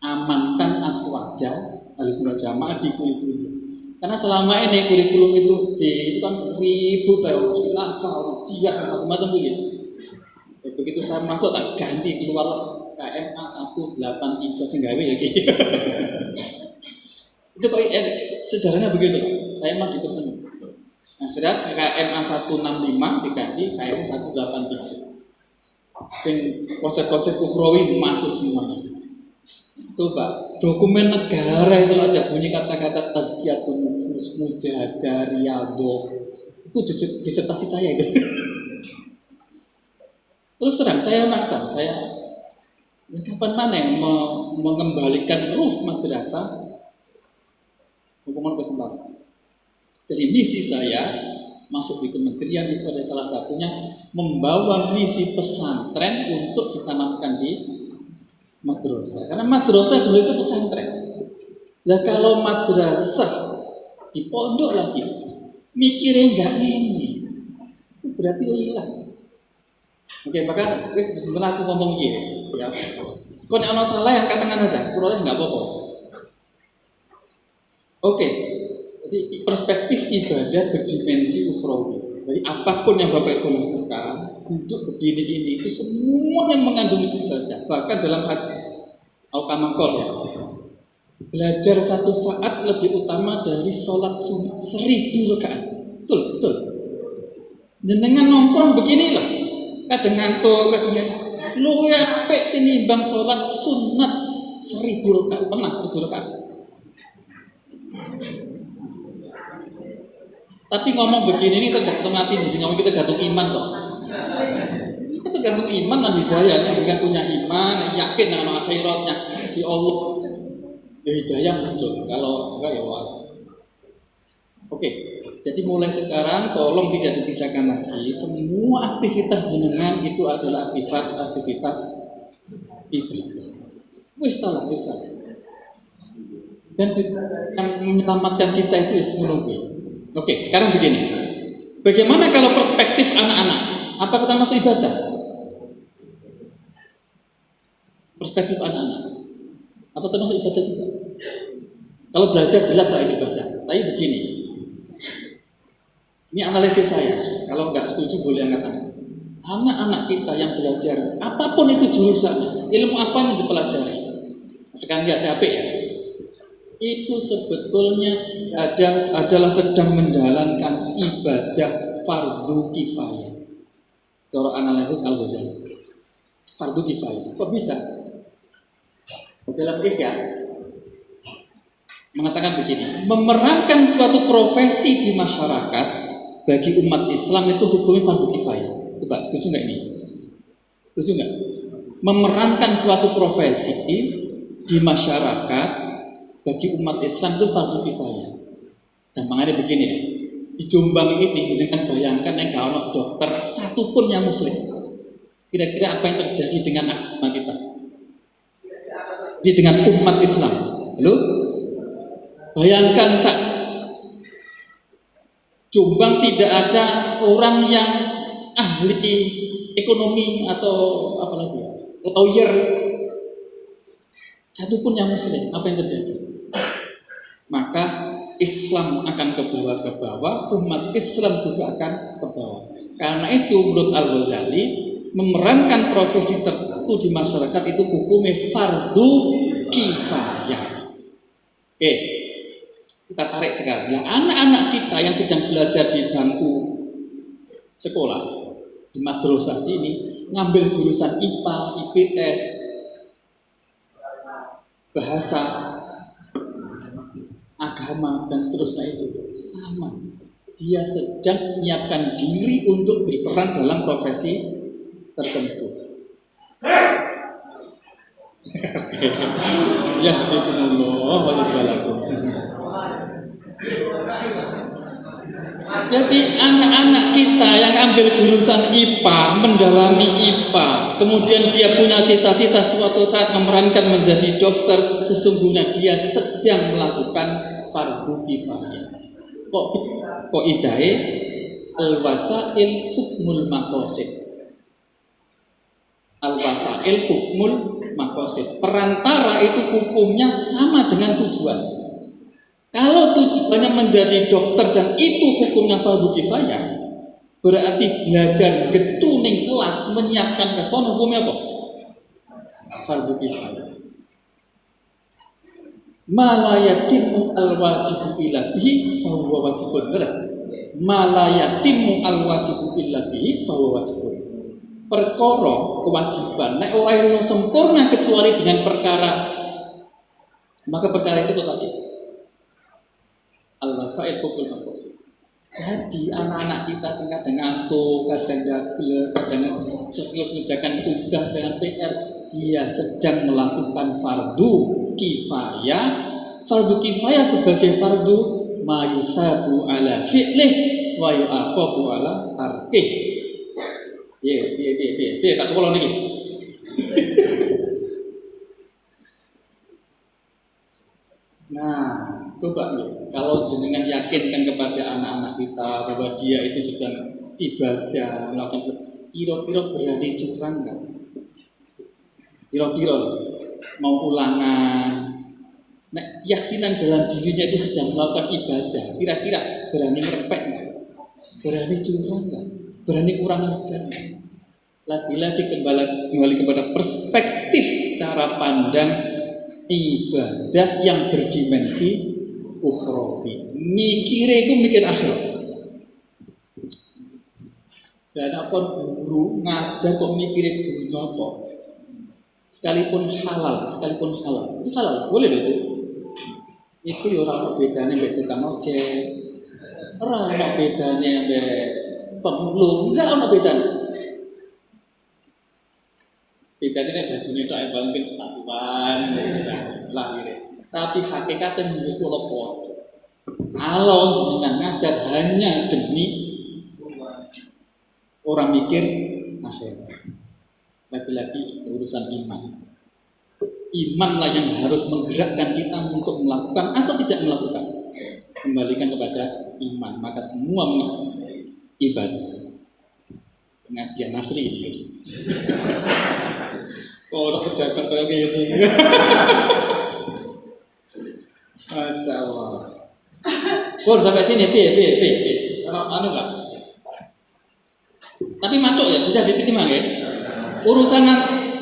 Amankan aswaja Ahlussunnah Jamaah di kurikulum. Karena selama ini kurikulum itu kan ribut ya, khilafah, jihad, macam-macam begitu. Begitu saya masuk tak ganti keluarlah KMA 183 singgawi ya gitu. Itu kok sejarahnya begitu. Saya mah dipesan. Nah, akhirnya KMA 165 diganti KMA 183. Sing konsep-konsep ukhrawi masuk semuanya. Coba dokumen negara itu ada bunyi kata-kata tazkiyatun nufus, mujahadah, riyadhah. Itu disertasi saya itu. Terus terang saya maksa, kapan mana yang mengembalikan ruh madrasah hukuman kesempatan. Jadi misi saya masuk di kementerian itu ada salah satunya membawa misi pesantren untuk ditanamkan di madrasah. Karena madrasah dulu itu pesantren. Nah kalau madrasah di pondok lagi mikirnya nggak ngene, itu berarti hilang. Oke, maka wis bismillah aku ngomong gini ya. Kau nek ana salah yang katakan aja, kurang nggak apa-apa. Oke. Jadi perspektif ibadah berdimensi ukhrawi. Jadi apapun yang Bapak Ibu lakukan, duduk begini ini itu semuanya mengandung ibadah. Bahkan dalam hadis al-kamakol ya. Belajar 1 saat lebih utama dari sholat sunat 1000 rakaat. Betul. Jenengan nongkrong beginilah. Kadang ngantuk, kadang luwe apik tinimbang sholat sunat 1000 rakaat. Pernah 1000 rakaat. Tapi ngomong begini ini tergantung hati, jadi ngomong kita tergantung iman kok. Itu tergantung iman dan hidayahnya, dengan punya iman, yakin dengan akhiratnya di Allah. Ya hidayah muncul, kalau enggak ya wala. Oke, Jadi mulai sekarang tolong tidak dipisahkan lagi. Semua aktivitas jenengan itu adalah aktivitas ibadah. Wis ta. Dan yang menyelamatkan kita itu menunggu. Oke, sekarang begini. Bagaimana kalau perspektif anak-anak? Apakah termasuk ibadah? Perspektif anak-anak. Apa termasuk ibadah juga? Kalau belajar jelas lah ibadah. Tapi begini. Ini analisis saya. Kalau nggak setuju boleh angkat tangan. Anak-anak kita yang belajar, apapun itu jurusannya, ilmu apa yang dipelajari. Sekarang lihat HP ya. Itu sebetulnya adalah sedang menjalankan ibadah fardu kifayah. Kalau analisis Al-Ghazali, fardu kifayah. Kok bisa? Dalam Ihya mengatakan begini, memerankan suatu profesi di masyarakat bagi umat Islam itu hukumnya fardu kifayah. Coba setuju nggak ini? Setuju nggak? Memerankan suatu profesi di masyarakat bagi umat Islam itu fardu kifayah. Gampangnya begini ya. Di Jombang ini dengan bayangkan yang kalau dokter satu pun yang muslim, kira-kira apa yang terjadi dengan agama kita? Dengan umat Islam. Halo? Bayangkan Jombang tidak ada orang yang ahli ekonomi atau apalagi lawyer satu pun yang muslim, apa yang terjadi? Maka Islam akan ke bawah, umat Islam juga akan ke bawah. Karena itu menurut Al-Ghazali memerankan profesi tertentu di masyarakat itu hukumnya fardu kifayah. Oke, kita tarik sekarang. Ya, anak-anak kita yang sedang belajar di bangku sekolah di madrasah sini ngambil jurusan IPA, IPS, bahasa, agama dan seterusnya itu sama. Dia sedang menyiapkan diri untuk berperan dalam profesi tertentu. Ya, Allah, wa jazalakum. Jadi anak-anak kita yang ambil jurusan IPA, mendalami IPA, kemudian dia punya cita-cita suatu saat memerankan menjadi dokter, sesungguhnya dia sedang melakukan fardu kifayah. Kok idai al-wasail hukmul maqasid. Al-wasail hukmul maqasid. Perantara itu hukumnya sama dengan tujuan. Kalau tujuannya menjadi dokter dan itu hukumnya fardu kifayah, berarti belajar getu ning kelas menyiapkan keson hukumnya apa? Fardu kifayah. Malayatimu al-wajibu illa bihi fahuwa wajibun. Terus malayatimu al-wajibu illa bihi fahuwa wajibun. Perkara kewajiban nek ora iso sempurna kecuali dengan perkara, maka perkara itu wajib. Al-wasail hukmul maqasid. Jadi anak-anak kita sing kadang ngantuk, kadang double, kadang serius mengerjakan tugas dengan PR, dia sedang melakukan fardu kifayah. Fardu kifayah sebagai fardu mayusabu ala fi'lih wa yu'aqabu ala tarkih. Piye Pak kula niki. Nah, coba nih, kalau jenengan yakinkan kepada anak-anak kita bahwa dia itu sedang ibadah, melakukan, kira-kira berani curang nggak? Kira-kira mau ulangan, nah, yakinan dalam dirinya itu sedang melakukan ibadah, kira-kira berani ngerepek nggak? Berani curang nggak? Berani kurang ajar nggak? Lagi-lagi kembali kepada perspektif cara pandang ibadah yang berdimensi ukhrawi. Mikire itu mikir akhirat. Dan apa guru ngajar kok mikire dunia apa? Sekalipun halal. Itu halal, boleh itu. Itu ya ora bedane mbek tukang ojek. Ora ana bedane mbek pemulung, enggak ana bedane. Bedanya nek bajune tok mungkin sepatuan lahirnya. Tapi hakikatnya menjadi Allah padha. Kalau jenengan ngajar hanya demi orang mikir akhirat, lagi-lagi urusan iman. Imanlah yang harus menggerakkan kita untuk melakukan atau tidak melakukan. Kembalikan kepada iman, maka semua ibadah. Pengajian Nasri ini. Orang pejabat kayak gini. Masya Allah. Pun sampai sini, anu enggak? Tapi matuk ya, bisa diterima ya. Urusan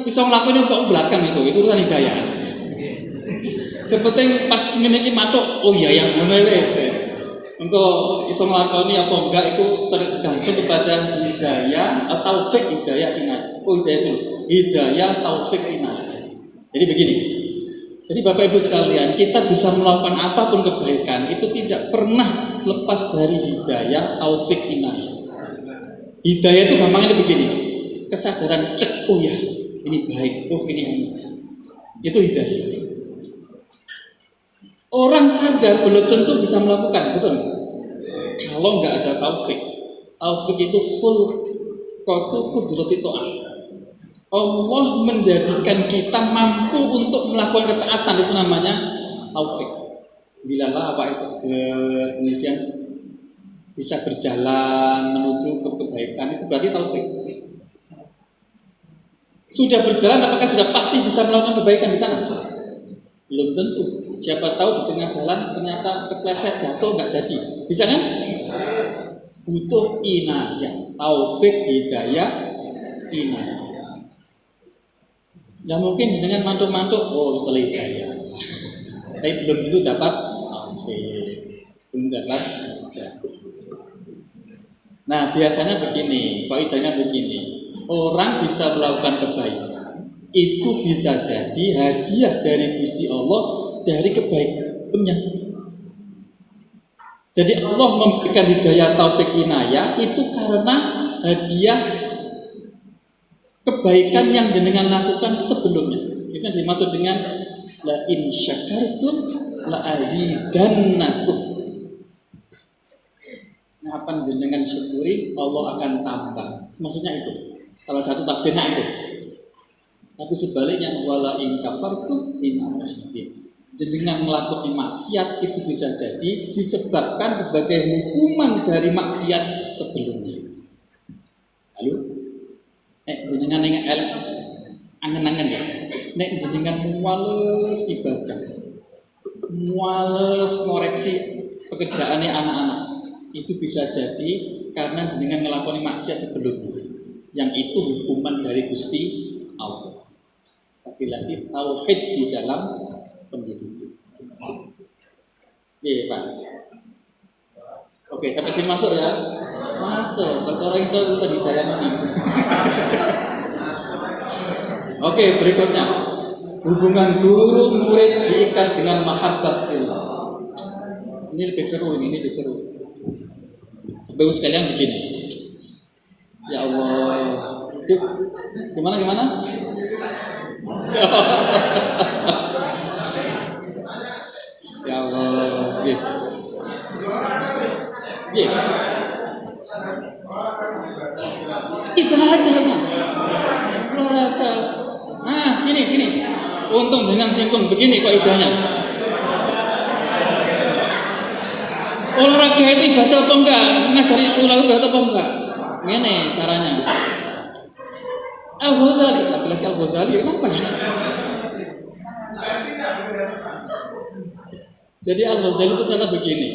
bisa ngelakuin kok belakang itu urusan hidayah. Seperti pas ngene matuk, oh iya yang ngono wis. Engko iso nglakoni apa enggak itu tergantung kepada hidayah atau taufik hidayah inayah. Oh hidayah itu, hidayah taufik inayah. Jadi begini. Jadi Bapak Ibu sekalian, kita bisa melakukan apapun kebaikan itu tidak pernah lepas dari hidayah taufik inayah. Hidayah itu gampangnya begini. Kesadaran, oh ya, ini baik, oh ini. Itu hidayah. Orang sadar belum tentu bisa melakukan, betul nggak? Kalau nggak ada taufik, taufik itu full kudrati ta'ah. Allah menjadikan kita mampu untuk melakukan ketaatan, itu namanya taufik. Dilalah apa kemudian bisa berjalan menuju ke kebaikan, itu berarti taufik. Sudah berjalan, apakah sudah pasti bisa melakukan kebaikan di sana? Belum tentu. Siapa tahu di tengah jalan ternyata kepleset jatuh nggak jadi. Bisa kan? Butuh inayah, taufik, hidayah, inayah. Ya mungkin dengan mantuk-mantuk, oh bisa hidayah. Tapi belum tentu dapat taufik, belum dapat. Nah biasanya begini, kaidahnya begini. Orang bisa melakukan kebaikan itu bisa jadi hadiah dari Gusti Allah dari kebaikannya. Jadi Allah memberikan hidayah taufik inayah itu karena hadiah kebaikan yang jenengan lakukan sebelumnya. Itu yang dimaksud dengan la in syakartum la azidannakum. Nah, apa jenengan syukuri Allah akan tambah. Maksudnya itu. Salah satu tafsirnya itu. Tapi sebaliknya wala in kafartum in asyadid. Jenengan melakukan maksiat itu bisa jadi disebabkan sebagai hukuman dari maksiat sebelumnya. Lalu jenengan elek angen-angen ya. Nek jenengan muales ibadah. Muales ngoreksi pekerjaannya anak-anak. Itu bisa jadi karena jenengan ngelakoni maksiat sebelumnya. Yang itu hukuman dari Gusti Allah. Tapi lagi tauhid di dalam pendidikan. Iya Pak. Oke, sampai sini masuk ya. Masuk. Berkorang iso bisa didayani. Oke, berikutnya. Hubungan guru murid diikat dengan mahabbah fillah. Ini lebih seru, ini lebih seru. Bapak sekalian begini. Ya Allah. Yuk, gimana? Ya Allah. Ibadah. Nah, gini. Untung dengan singgung begini kok idahnya. Olahraga itu ibadah apa enggak? Ngajari olahraga apa enggak? Ini caranya. Al-Ghazali, laki-laki Al-Ghazali, kenapa ya? Jadi Al-Ghazali itu ternyata begini.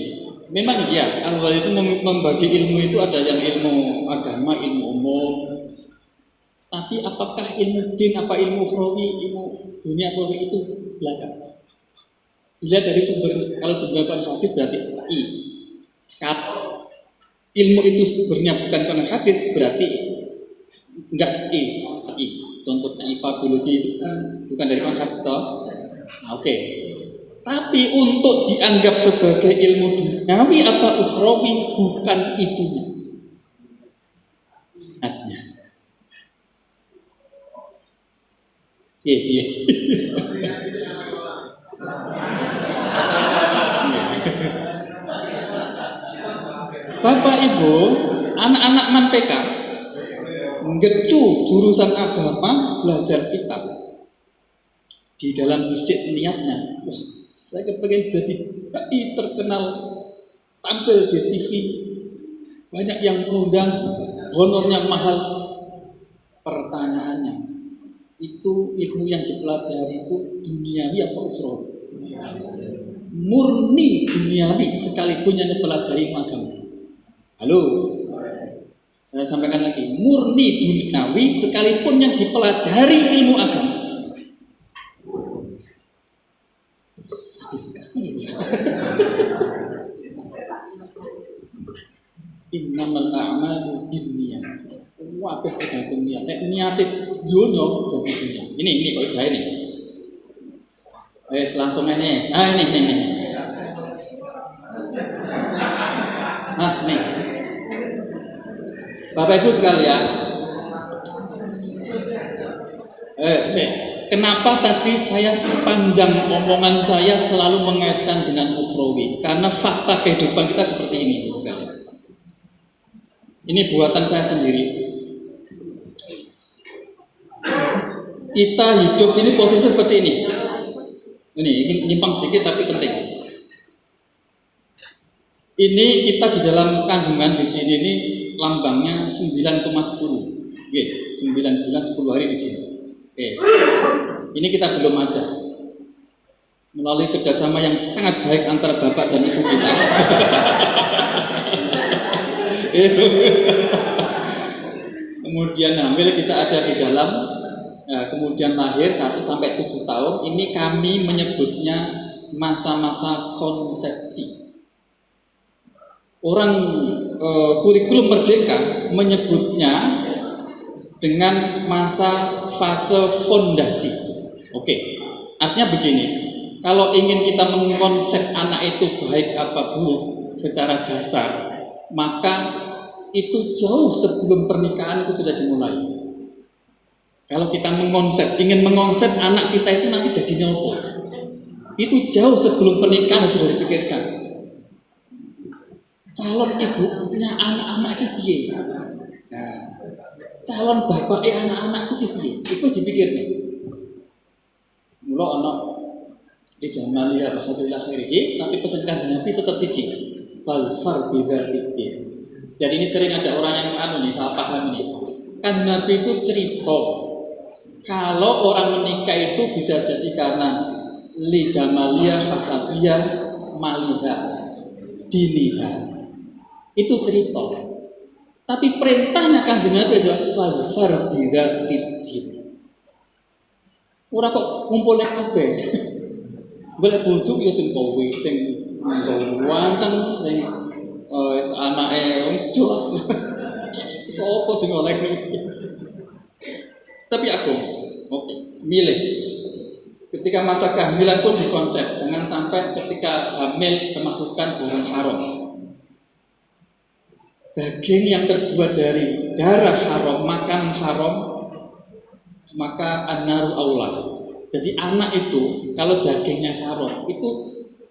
Memang ya, Al-Ghazali itu membagi ilmu itu ada yang ilmu agama, ilmu umum. Tapi apakah ilmu din, apa ilmu ukhrawi, ilmu dunia ukhrawi itu belakang. Dilihat dari sumber, kalau sumber hadis berarti i. Ilmu itu sumbernya bukan karena hadis berarti enggak i. Contohnya IPA biologi itu bukan dari hadis toh. Nah, oke. Tapi untuk dianggap sebagai ilmu duniawi apa ukhrawi bukan itunya. Artinya. Iya. Bapak Ibu, anak-anak MANPK ngedu jurusan agama belajar kitab. Di dalam bisik niatnya, wah, saya kepengen jadi dai terkenal, tampil di TV, banyak yang mengundang, honornya mahal. Pertanyaannya, itu ilmu yang dipelajari itu duniawi apa ukhrawi? Murni duniawi sekalipun yang dipelajari agama. Halo, saya sampaikan lagi, murni duniawi sekalipun yang dipelajari ilmu agama. Sadis sekali dia. Innamal a'malu binniyat. Wabah tergantung niat. Niat dunia dari dunia. Ini kok ida ini. Langsung ini. Ini. Nih. Bapak Ibu sekalian. Kenapa tadi saya sepanjang omongan saya selalu mengaitkan dengan ukhrawi? Karena fakta kehidupan kita seperti ini, Ibu sekalian. Ini buatan saya sendiri. Kita hidup ini posisi seperti ini. Ini nyimpang sedikit tapi penting. Ini kita di dalam kandungan di sini ini lambangnya 9,10. Oke, 9 bulan 10 hari di sini. Oke. Ini kita belum ada. Melalui kerjasama yang sangat baik antara bapak dan ibu kita. Kemudian hamil kita ada di dalam, kemudian lahir 1 sampai 7 tahun. Ini kami menyebutnya masa-masa konsepsi. Orang kurikulum Merdeka menyebutnya dengan masa fase fondasi. Oke, artinya begini, kalau ingin kita mengkonsep anak itu baik apa buruk secara dasar, maka itu jauh sebelum pernikahan itu sudah dimulai. Kalau kita ingin mengonsep anak kita itu nanti jadinya apa, itu jauh sebelum pernikahan sudah dipikirkan. Calon ibunya anak-anak itu piye? Nah, calon bapaknya anak-anak itu piye? Itu dipikirkan. Mula anak di zaman dia hasil akhirih, tapi pesan Kanjeng Nabi tetap siji. Fal far bidzatiddin. Jadi ini sering ada orang yang salah paham ini. Kanjeng Nabi itu cerita kalau orang menikah itu bisa jadi karena li jamaliyah, hasabiyah, malihah, diniha. Itu cerita. Tapi perintahnya Kanjeng Nabi adalah fal far bidzatiddin. Ora kok ngumpulne kabeh. Golek bojo ya sing kowe, sing ganteng, sing anake jos. Sopo sing oleh. Tapi aku milih. Ketika masa kehamilan pun dikonsep, jangan sampai ketika hamil kemasukan barang haram. Daging yang terbuat dari darah haram, makanan haram, maka an-naru aula. Jadi anak itu kalau dagingnya haram itu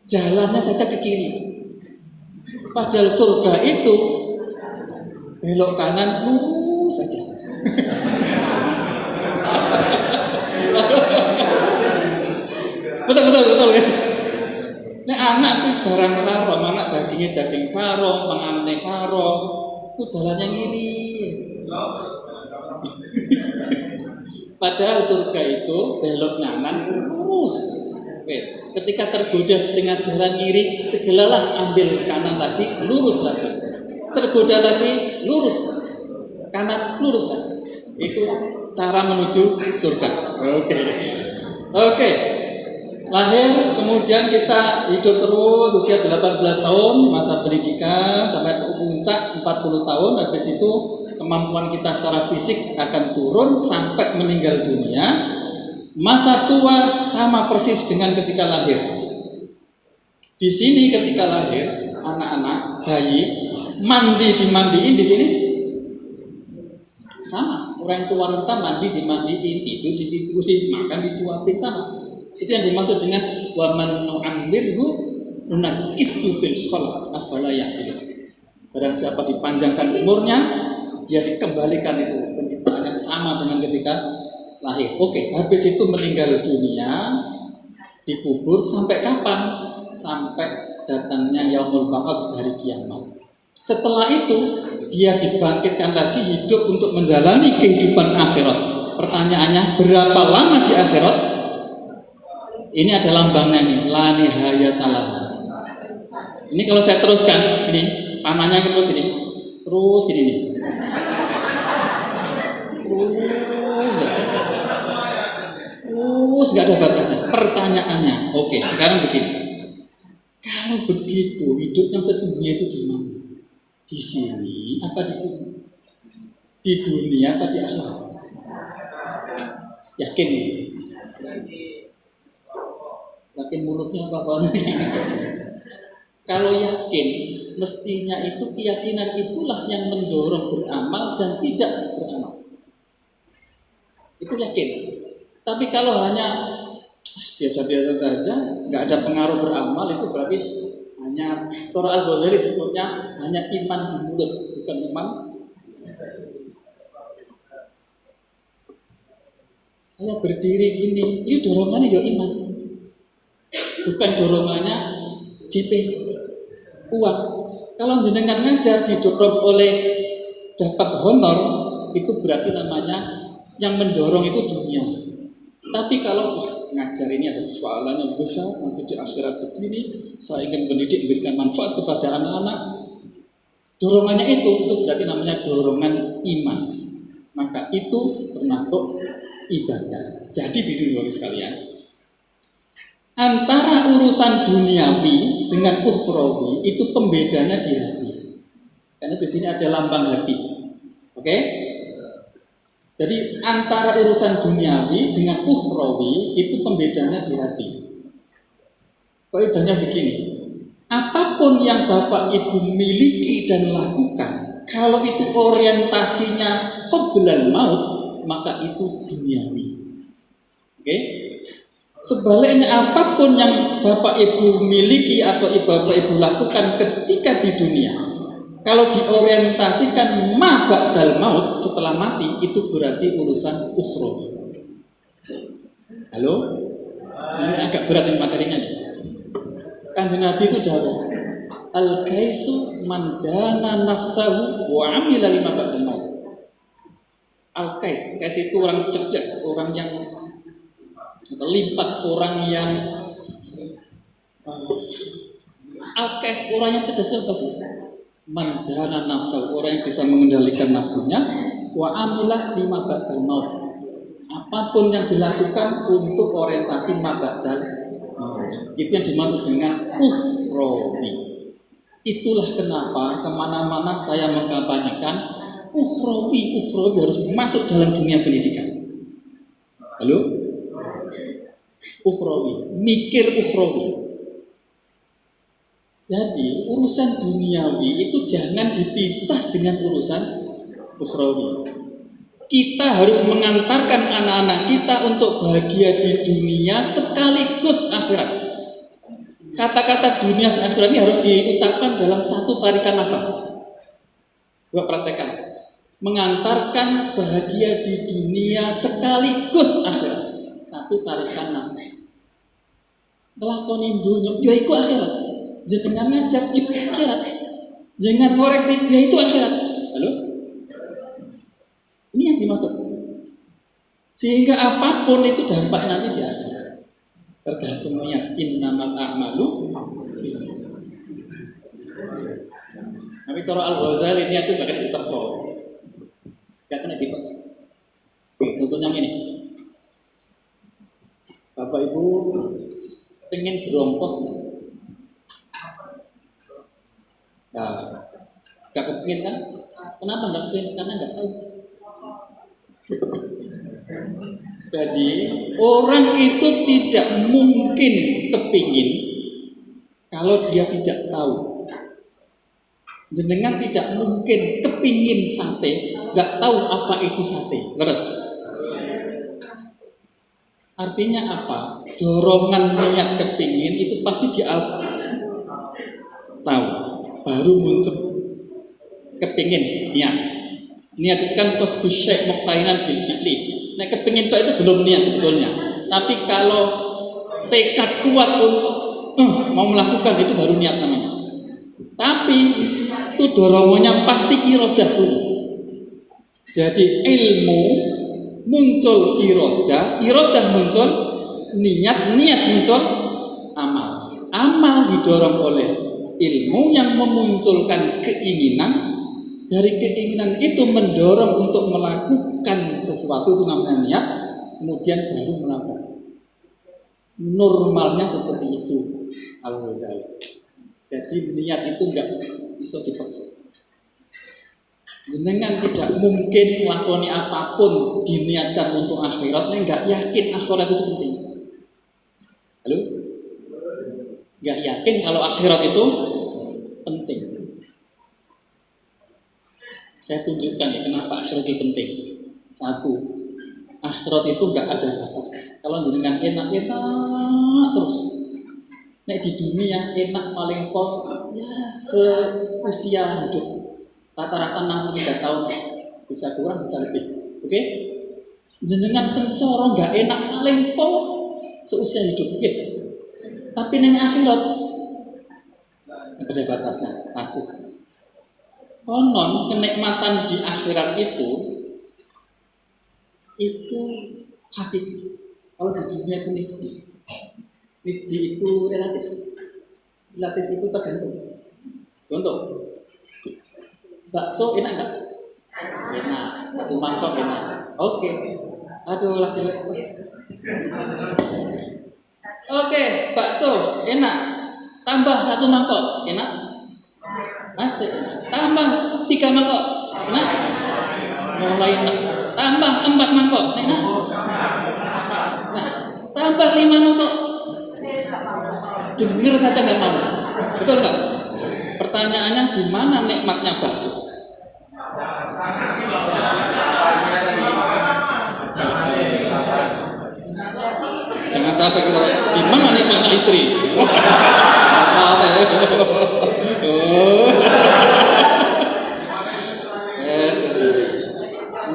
jalannya saja ke kiri. Padahal surga itu belok kanan lurus saja. Betul ya. Nek anak itu barang haram, anak dagingnya daging haram, panganane haram, itu jalannya ngiri. Padahal surga itu belok kanan lurus. Wes, ketika tergoda dengan jalan kiri, segeralah ambil kanan lagi, lurus lagi. Tergoda lagi, lurus. Kanan, lurus lagi. Itu cara menuju surga. Oke. Lahir, kemudian kita hidup terus usia 18 tahun, masa pendidikan sampai puncak 40 tahun, habis itu kemampuan kita secara fisik akan turun sampai meninggal dunia. Masa tua sama persis dengan ketika lahir. Di sini ketika lahir, anak-anak, bayi, dimandiin di sini sama. Orang tua renta mandi dimandiin, tidur ditidurin, makan disuapin sama. Itu yang dimaksud dengan wa man nu'ammirhu nunaqqishu fil khalq afala ya'qilun. Barang siapa dipanjangkan umurnya, dia dikembalikan itu penciptaannya sama dengan ketika lahir. Oke, habis itu meninggal dunia, dikubur sampai kapan? Sampai datangnya yaumul ba'ats, hari kiamat. Setelah itu dia dibangkitkan lagi hidup untuk menjalani kehidupan akhirat. Pertanyaannya, berapa lama di akhirat? Ini ada lambangnya nih, la nihayatalah. Ini kalau saya teruskan, ini panahnya terus ini, terus gini nih. Terus nggak ada batasnya. Pertanyaannya, oke, sekarang begini. Kalau begitu, hidup yang sesungguhnya itu di mana? Di sini apa di sini? Di dunia apa di akhirat? Yakin? Yakin mulutnya apa? Kalau yakin, mestinya itu keyakinan itulah yang mendorong beramal dan tidak beramal. Itu yakin. Tapi kalau hanya biasa-biasa saja, nggak ada pengaruh beramal, itu berarti hanya Tora Al-Ghazali sebutnya hanya iman di mulut, bukan iman. Saya berdiri gini, ini dorongannya ya iman, bukan dorongannya JP, uang. Kalau jenengan ngajar didorong oleh dapat honor, itu berarti namanya yang mendorong itu dunia. Tapi kalau ngajar ini ada pahalanya besar, nanti di akhirat begini, saya ingin mendidik, memberikan manfaat kepada anak-anak, dorongannya itu berarti namanya dorongan iman. Maka itu termasuk ibadah. Jadi bidu sekalian, antara urusan duniawi dengan ukhrawi itu pembedanya di hati. Karena di sini ada lambang hati. Oke? Jadi antara urusan duniawi dengan ukhrawi itu pembedanya di hati. Kaidahnya begini. Apapun yang Bapak Ibu miliki dan lakukan, kalau itu orientasinya qoblal maut, maka itu duniawi. Oke? Sebaliknya apapun yang Bapak Ibu miliki atau Bapak Ibu lakukan ketika di dunia, kalau diorientasikan ma ba'dal maut, setelah mati, itu berarti urusan ukhrawi. Halo? Ini agak berat ini materinya nih. Kanjeng Nabi itu dawuh, al-kaisu man dana nafsahu wa amila lima ba'dal maut. Al-kais itu orang cerdas, orang yang lipat, orang yang al-kais, orang yang cerdas apa sih? Mandana nafsu, orang yang bisa mengendalikan nafsunya, wa amilah lima ba'dal maut. Apapun yang dilakukan untuk orientasi mabadal maut, itu yang dimaksud dengan ukhrawi. Itulah kenapa kemana-mana saya mengkampanyekan ukhrawi harus masuk dalam dunia pendidikan. Halo? Ukhrawi, mikir ukhrawi. Jadi urusan duniawi itu jangan dipisah dengan urusan ukhrawi. Kita harus mengantarkan anak-anak kita untuk bahagia di dunia sekaligus akhirat. Kata-kata dunia akhirat ini harus diucapkan dalam satu tarikan nafas. Coba praktekkan. Mengantarkan bahagia di dunia sekaligus akhirat. Satu tarikan nafas. Ngelakoni dunia, ya itu akhirat. Jangan ngajak, itu akhirat. Jangan koreksi, ya itu akhirat. Halo? Ini yang dimaksud. Sehingga apapun itu dampak nanti di akhirat. Tergantung niat. Innamal a'malu. Tapi kalau Al-Ghazali niat itu gak kena dipaksa. Gak kena dipaksa. Contohnya ini. Bapak Ibu pengen berompos nggak? Nah, gak kepingin kan? Kenapa gak kepingin? Karena gak tahu. Jadi orang itu tidak mungkin kepingin kalau dia tidak tahu. Jenengan tidak mungkin kepingin sate, gak tahu apa itu sate. Leres. Artinya apa? Dorongan niat kepingin itu pasti dia tahu. Baru muncul. kepingin niat. Niat itu kan qasdus syai' muqtarinan bil fi'li. Nek kepingin itu belum niat sebetulnya. Tapi kalau tekad kuat untuk mau melakukan itu baru niat namanya. Tapi itu dorongannya pasti iradah dulu. Jadi ilmu muncul iradah muncul niat muncul amal. Amal didorong oleh ilmu yang memunculkan keinginan. Dari keinginan itu mendorong untuk melakukan sesuatu, itu namanya niat. Kemudian baru melakukan. Normalnya seperti itu Al-Ghazali. Jadi niat itu enggak bisa dipaksa. Jenengan tidak mungkin melakukan apapun diniatkan untuk akhirat, enggak yakin akhirat itu penting. Halo? Enggak yakin kalau akhirat itu penting. Saya tunjukkan ya kenapa akhirat itu penting. Satu, akhirat itu enggak ada batas. Kalau jenengan enak-enak terus. Nek di dunia enak paling pol ya seusia hidup. Rata-rata 63 tahun, bisa kurang bisa lebih. Oke? Jenengan sengsara enggak enak paling pol seusia hidup. Oke? Tapi neng akhirat ada batasnya. Satu. Konon kenikmatan di akhirat itu hakiki. Kalau di dunia itu nisbi. Nisbi itu relatif. Relatif itu tergantung. Contoh, bakso enak nggak? Enak. Satu mangkok enak. Oke. Aduh laki-laki. Oke, bakso enak. Tambah satu mangkok enak. Masih enak. Tambah 3 mangkok enak. Mulai enak. Tambah 4 mangkok enak. Nah, tambah 5 mangkok. Dengar saja nggak mau. Betul nggak? Pertanyaannya di mana nikmatnya bakso? Jangan sampai kita di mana nikmatnya istri?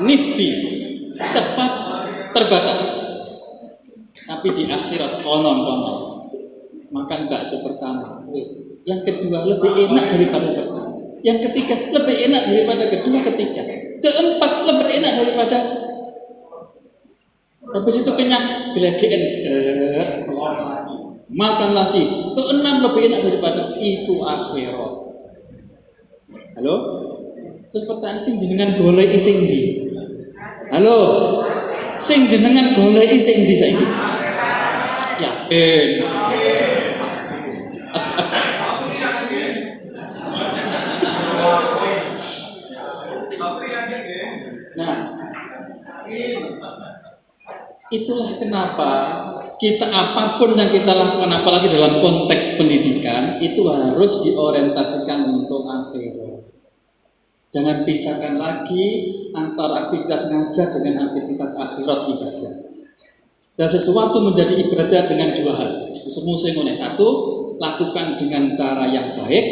Nisbi, cepat, terbatas. Tapi di akhirat konon makan bakso pertama, yang kedua lebih enak daripada pertama, yang ketiga lebih enak daripada kedua, ketiga, keempat lebih enak daripada, habis itu kenyang, bilagian makan lagi, keenam lebih enak daripada itu akhirat. Halo? Terus pertanyaan sing jenengan golek sing ndi? Halo? Sing jenengan golek sing ndi saiki? Yakin. Nah, itulah kenapa kita apapun yang kita lakukan, apalagi dalam konteks pendidikan, itu harus diorientasikan untuk akhirat. Jangan pisahkan lagi antara aktivitas ngajar dengan aktivitas akhirat ibadah. Dan sesuatu menjadi ibadah dengan dua hal. Satu, lakukan dengan cara yang baik.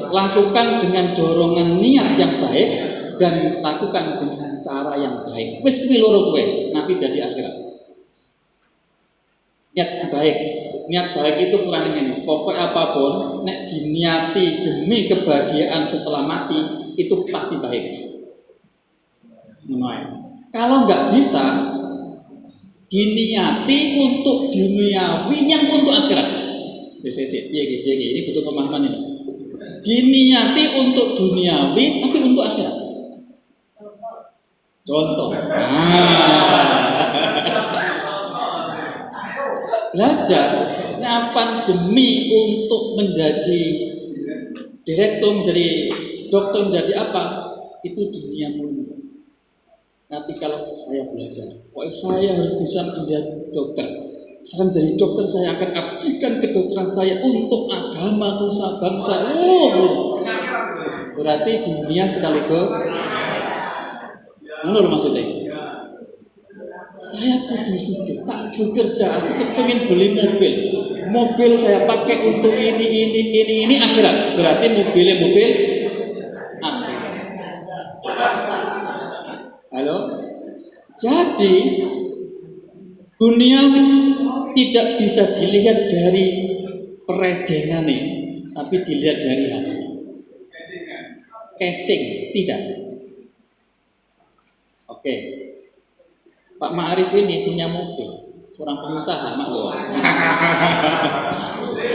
Lakukan dengan dorongan niat yang baik dan lakukan dengan cara yang baik. Wis kuwi loro kowe nanti jadi akhirat. Niat baik itu kurang ini. Pokoknya apapun nek diniati demi kebahagiaan setelah mati itu pasti baik. Kalau nggak bisa diniati untuk duniawi yang untuk akhirat. Ini butuh pemahaman ini. Diniati untuk duniawi tapi untuk akhirat. Contoh. Belajar ngapain demi untuk menjadi direktur, menjadi dokter, menjadi apa? Itu dunia murni. Tapi kalau saya belajar, saya harus bisa menjadi dokter. Saya menjadi dokter, saya akan abdikan kedokteran saya untuk agama, nusa, bangsa. Berarti dunia sekaligus. Menurut maksudnya? Saya kudu sugih, tak bekerja, aku kepengen beli mobil. Mobil saya pakai untuk ini akhirat. Berarti mobil Jadi dunia tidak bisa dilihat dari perejengan ini, tapi dilihat dari hati. Casing tidak. Oke, Pak Ma'arif ini punya mobil, seorang pengusaha, maklum.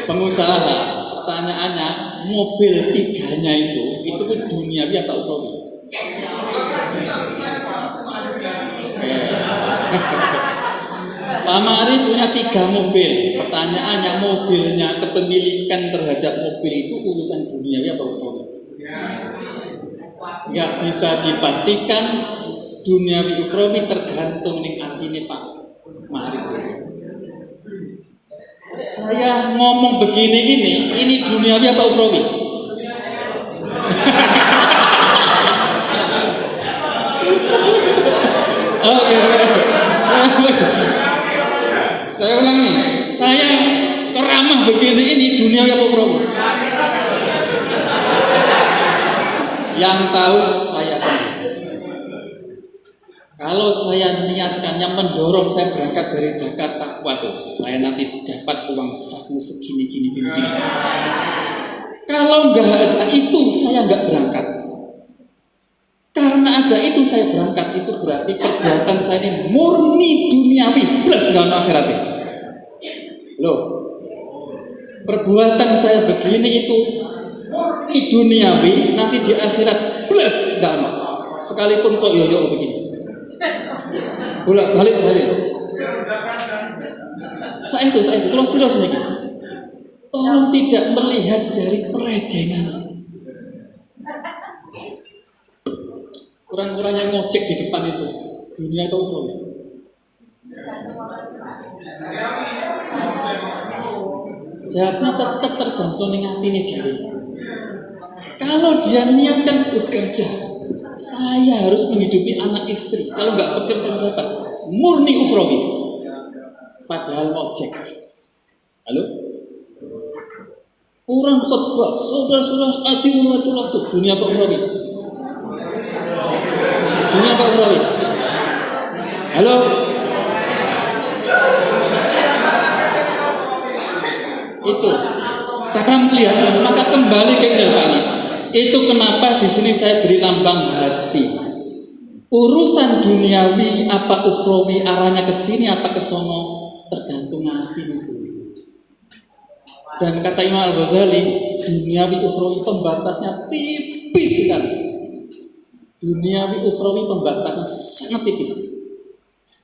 Pengusaha. Pertanyaannya, mobil tiganya itu duniawi apa ukhrawi? Pak Ma'arif punya 3 mobil. Pertanyaannya, mobilnya, kepemilikan terhadap mobil itu urusan duniawi apa ukhrawi? Nggak bisa dipastikan. Duniawi ukhrawi tergantung ning atine Pak Ma'arif. Saya ngomong begini ini duniawi apa ukhrawi? Oke. Saya ulangi, saya ceramah begini ini duniawi apa ukhrawi? Yang tahu saya sendiri. Kalau saya niatkan yang mendorong saya berangkat dari Jakarta, waduh, saya nanti dapat uang saku segini. Kalau nggak ada itu, saya nggak berangkat. Karena ada itu saya berangkat, itu berarti perbuatan saya ini murni duniawi plus nggak akhiratnya. Loh, perbuatan saya begini itu murni duniawi, nanti di akhirat plus nggak ono. Sekalipun kok yoyo begini. Balik. Saya itu kalau serius nih, tolong tidak melihat dari perejengan. Kurang-kurangnya ngocek di depan itu dunia atau ukhrawi? Jawabnya tetap tergantung dengan hati ini diri. Kalau dia niatkan bekerja, saya harus menghidupi anak istri. Kalau nggak bekerja dapat murni ukhrawi. Padahal ngojek. Halo? Orang khutbah, saudara-saudara atimu wa rasul. Dunia apa ukhrawi? Dunia apa ukhrawi? Halo? Itu cara melihat, maka kembali ke ini Pak ini. Itu kenapa di sini saya beri lambang hati. Urusan duniawi apa ukhrawi, arahnya ke sini apa ke sono, tergantung hati itu. Dan kata Imam Al-Ghazali, duniawi ukhrawi pembatasnya tipis sekali. Duniawi ukhrawi pembatasnya sangat tipis.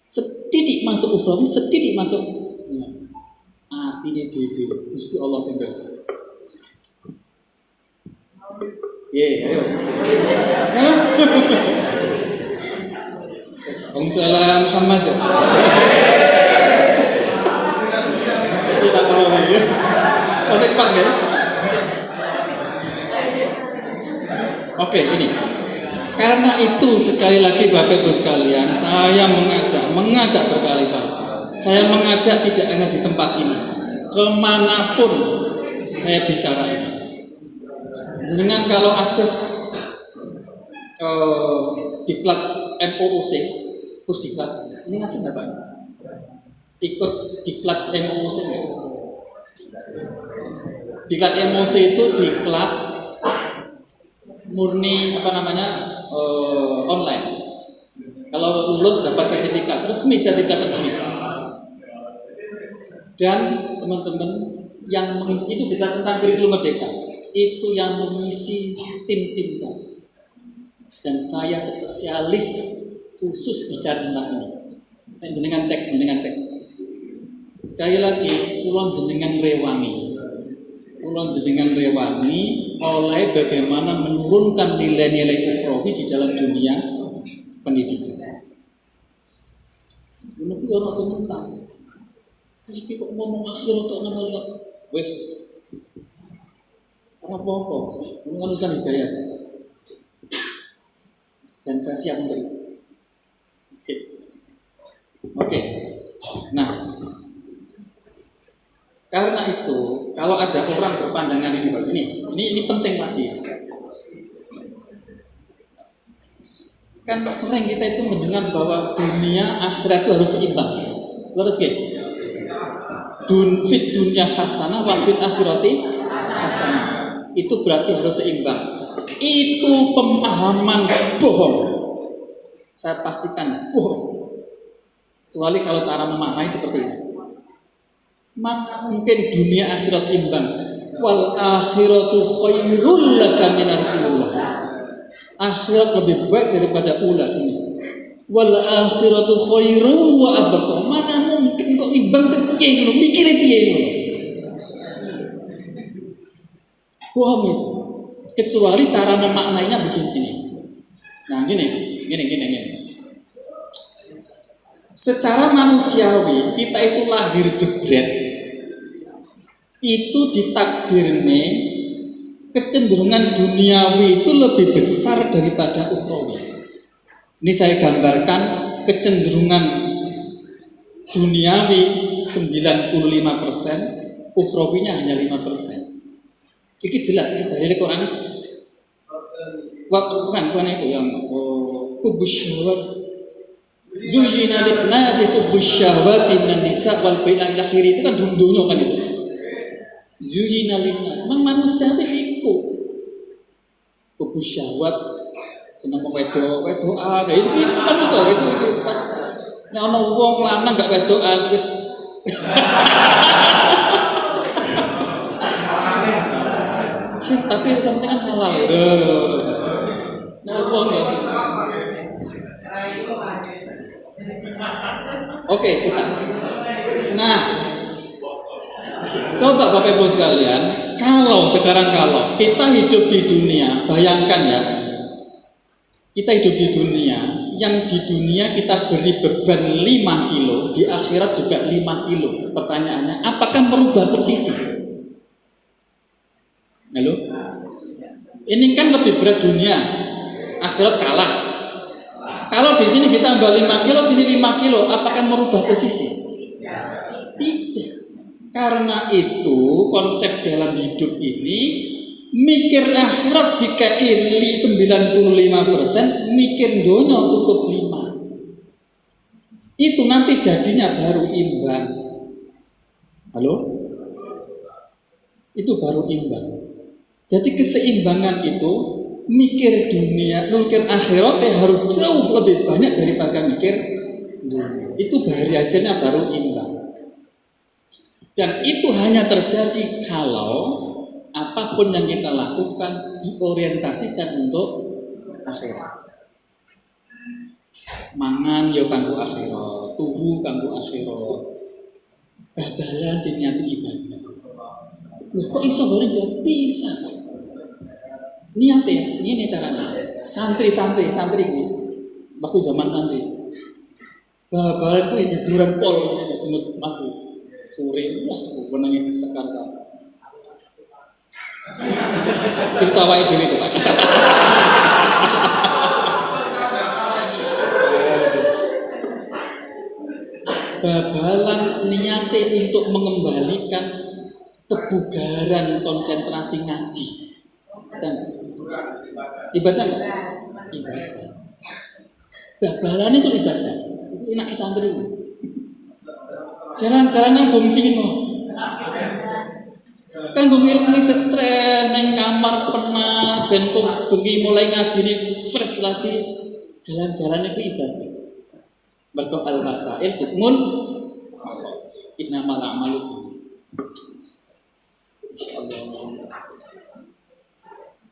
Sedidik masuk ukhrawi, sedidik masuk. Hati ini di Gusti Allah sing pirsa. Ayo. Assalamualaikum Muhammad. Kita tahu ya. Masih cepat ya. Oke, ini. Karena itu sekali lagi Bapak Ibu sekalian, saya mengajak berkali-kali. Saya mengajak tidak hanya di tempat ini, kemanapun saya bicara ini. Dengan kalau akses diklat MOOC, pusdiklat, ini ngasih nggak Pak? Ikut diklat MOOC nggak? Diklat MOOC itu diklat murni online. Kalau lulus dapat sertifikat resmi. Dan teman-teman yang mengisi itu diklat tentang kurikulum merdeka. Itu yang mengisi tim-tim saya. Dan saya spesialis khusus bicara tentang ini. Jenengan cek. Sekali lagi, kulon jenengan rewangi oleh bagaimana menurunkan nilai-nilai ukhrawi di dalam dunia pendidikan. Menurut orang sementara, tapi kok ngomong akhirat kok ngomong wes. Apa-apa, ini kan urusan hidayah. Dan saya siap untuk itu. Oke. Nah, karena itu, kalau ada orang berpandangan ini penting lagi. Kan sering kita itu mendengar bahwa dunia akhirat itu harus seimbang. Harus gitu. Fit dunia hasanah wa fil akhirati hasanah. Itu berarti harus seimbang. Itu pemahaman bohong. Saya pastikan bohong. Kecuali kalau cara memaknai seperti ini. Mungkin dunia akhirat imbang. Wal akhiratu khairul laka minal ula. Akhirat lebih baik daripada ula dunia. Wal akhiratu khairu wa abqa. Mana mungkin kok imbang piye ngono? Mikire piye ngono? Bohong itu. Kecuali cara memaknainya begini. Nah, gini. Secara manusiawi kita itu lahir jebret. Itu ditakdirne kecenderungan duniawi itu lebih besar daripada ukhrawi. Ini saya gambarkan kecenderungan duniawi 95%, ukhrawinya hanya 5%. Ini jelas ini dari Quran. Bukan itu yang hubbus syahwat. Zujina lin-nasi hubbus syahwati minan nisa wal bai'il akhir itu kan dunia kan itu. Zujina lin-nas. Memang manusia itu siku. Hubbus syahwat seneng wedok ada itu manusia wis iki. Nek ana wong lanang gak wedokan wis tapi yang penting kan halal. Nah, uang ya sih. Oke, kita. Nah, coba Bapak Ibu sekalian, kalau kita hidup di dunia, bayangkan ya, kita hidup di dunia, yang di dunia kita beri beban 5 kilo, di akhirat juga 5 kilo. Pertanyaannya, apakah merubah posisi? Halo? Ini kan lebih berat dunia, akhirat kalah. Kalau di sini kita tambah 5 kilo, sini 5 kilo, apakah merubah posisi? Tidak. Karena itu konsep dalam hidup ini mikir akhirat dikali 95%, mikir dunia cukup 5. Itu nanti jadinya baru imbang. Halo? Itu baru imbang. Jadi keseimbangan itu mikir dunia, mikir akhirat harus jauh lebih banyak daripada mikir dunia. Itu hasilnya baru imbang. Dan itu hanya terjadi kalau apapun yang kita lakukan diorientasikan untuk akhirat. Mangan yo kanggo akhirat, tubuh kanggo akhirat. Babalan diniati ibadah. Loh kok iso boleh jadi bisa? Niatnya, ini caranya. Santri ini. Waktu zaman santri. Babalan itu hiburan pol ya tunut aku. Sore, wah, menangin sekar kan. Cerita wae dhewe itu, Pak. Babalan niate untuk mengembalikan kebugaran konsentrasi ngaji. Dan ibadah enggak? Ibadah. Babalan itu ibadah. Itu enak santri. Jalan-jalan nang Bung Cino. Kan gue ilmu stres neng kamar penat ben kok bengi mulai ngaji ini stres lagi. Jalan-jalan itu ibadah. Mergo al-masail hukmun innamal a'malu insyaallah.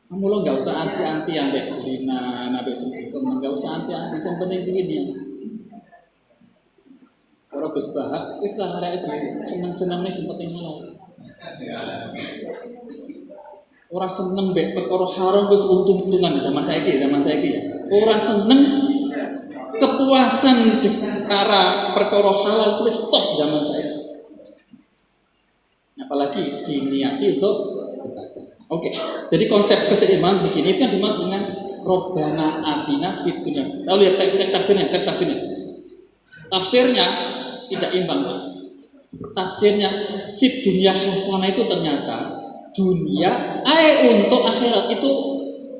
Kamu lo nggak usah anti-anti yang baik dina nabe seneng nggak usah anti-anti yang penting duitnya. Orang Gus Bahak wis lah arek itu seneng-seneng nih sing penting halal. Orang seneng mbek perkara haram wis untung-untungan zaman saiki ya. Orang seneng kepuasan antara perkara halal itu stop zaman saiki. Apalagi diniati untuk ibadah. Oke, jadi konsep keseimbangan begini itu yang dimaksud dengan Robbana atina fid dunya. Tahu lihat cek tafsirnya. Tafsirnya tidak imbang, Pak. Tafsirnya fid dunya hasanah itu ternyata dunia untuk akhirat itu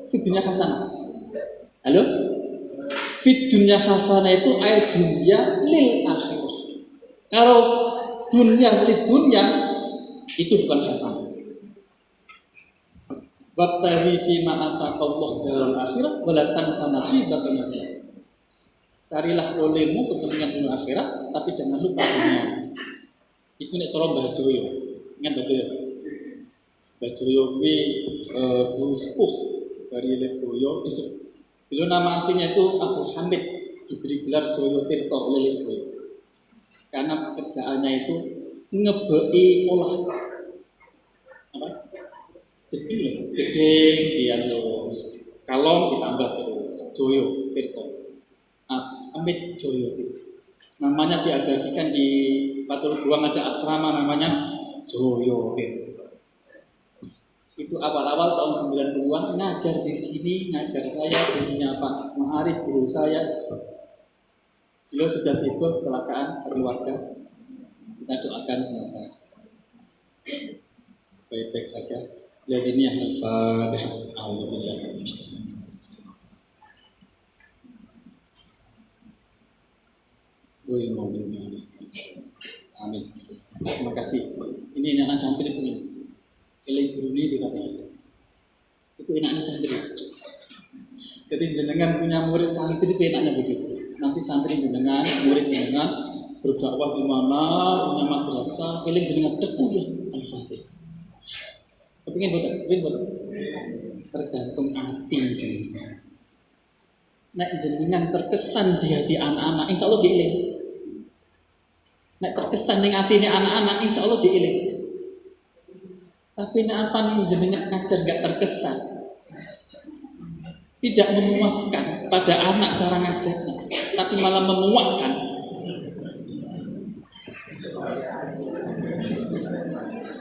fid dunya hasanah. Halo? Fit dunya hasanah itu ayat dunya lil akhirah. Kalau dunya lil dunya itu bukan hasanah. Wabtaghi fima ataqallahu darul akhirah wa la tansa nasibaka minad dunya. Carilah olehmu kepentingan dunia akhirat, tapi jangan lupa dunia. Iku nek cara Mbah Joyo. Ingat Mbah Joyo? Mbah Joyo kuwi guru sepuh dari Lirboyo. Beliau nama aslinya itu Abu Hamid, diberi gelar Joyo Tirto oleh Lirboyo. Karena pekerjaannya itu ngebei olah apa? Jeding dia terus kalong ditambah terus Joyo Tirto. Amit Joyo Tirto. Namanya diabadikan di Patul Buang, ada asrama namanya Joyo Tirto. Itu awal-awal tahun 90-an ngajar di sini, ngajar saya, gurunya Pak Ma'arif, guru saya. Beliau sudah situ kecelakaan sekeluarga. Kita doakan semoga baik-baik saja. Lihat ini al-Fatihah. A'udzubillahi minasyaitonir rajim. Amin. Terima kasih. Ini anak santri begini. Eling guru ini dikatakan. Itu enaknya santri. Jadi jenengan punya murid santri itu enaknya begitu. Nanti santri jenengan, murid jenengan berdakwah di mana, punya madrasah, eling jenengan teguh ya al-Fatihah. Kepingin betul. Tergantung hati jenengan. Nek jenengan terkesan di hati anak-anak, insya Allah dieling. Nek terkesan di hati anak-anak, insya Allah dieling. Tapi nek apa nih jenengan ngajar gak terkesan, tidak memuaskan pada anak cara ngajarnya, tapi malah memuakkan.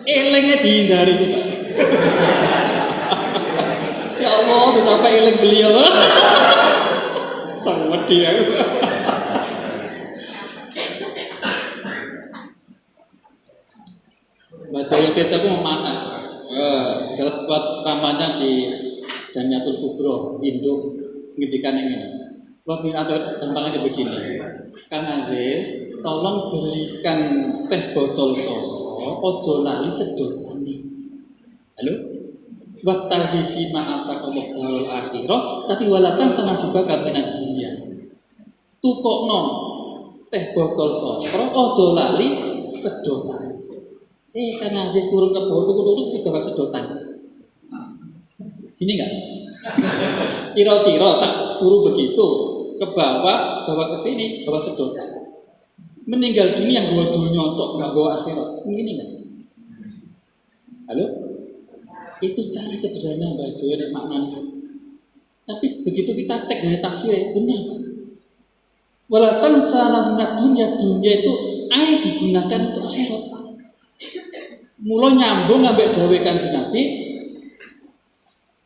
Elengnya dihindari juga. Ya Allah, sudah sampai eleng beliau. Sangat dia. Baca Yudhit itu memanah. Dapat ramanya di Jamiatul Kubro Indo ngintikan yang ini. Waktu ada tempatnya begini. Kang Aziz, tolong belikan teh botol soso, ojo lali sedotane. Halo? Wabtaghi fima ataqallahu darul akhirah, tapi walatan sanasibaka minad dunya. Tukokno teh botol soso, ojo lali sedotane. Kang Aziz turun ke bawah tuku-tuku iki bakal sedotan. Gini enggak? Kira-kira tak suruh begitu ke bawah, bawa ke sini, bawa sedotan. Meninggal dunia yang bawa dunia tok, enggak bawa akhirat. Begini enggak? Halo? Itu cara sederhana Mbak Joyo nek maknanya. Tapi begitu kita cek dari tafsir, benar. Walatan sanasna dunia itu digunakan untuk akhirat. Mula nyambung ngambek dawuh Kanjeng Nabi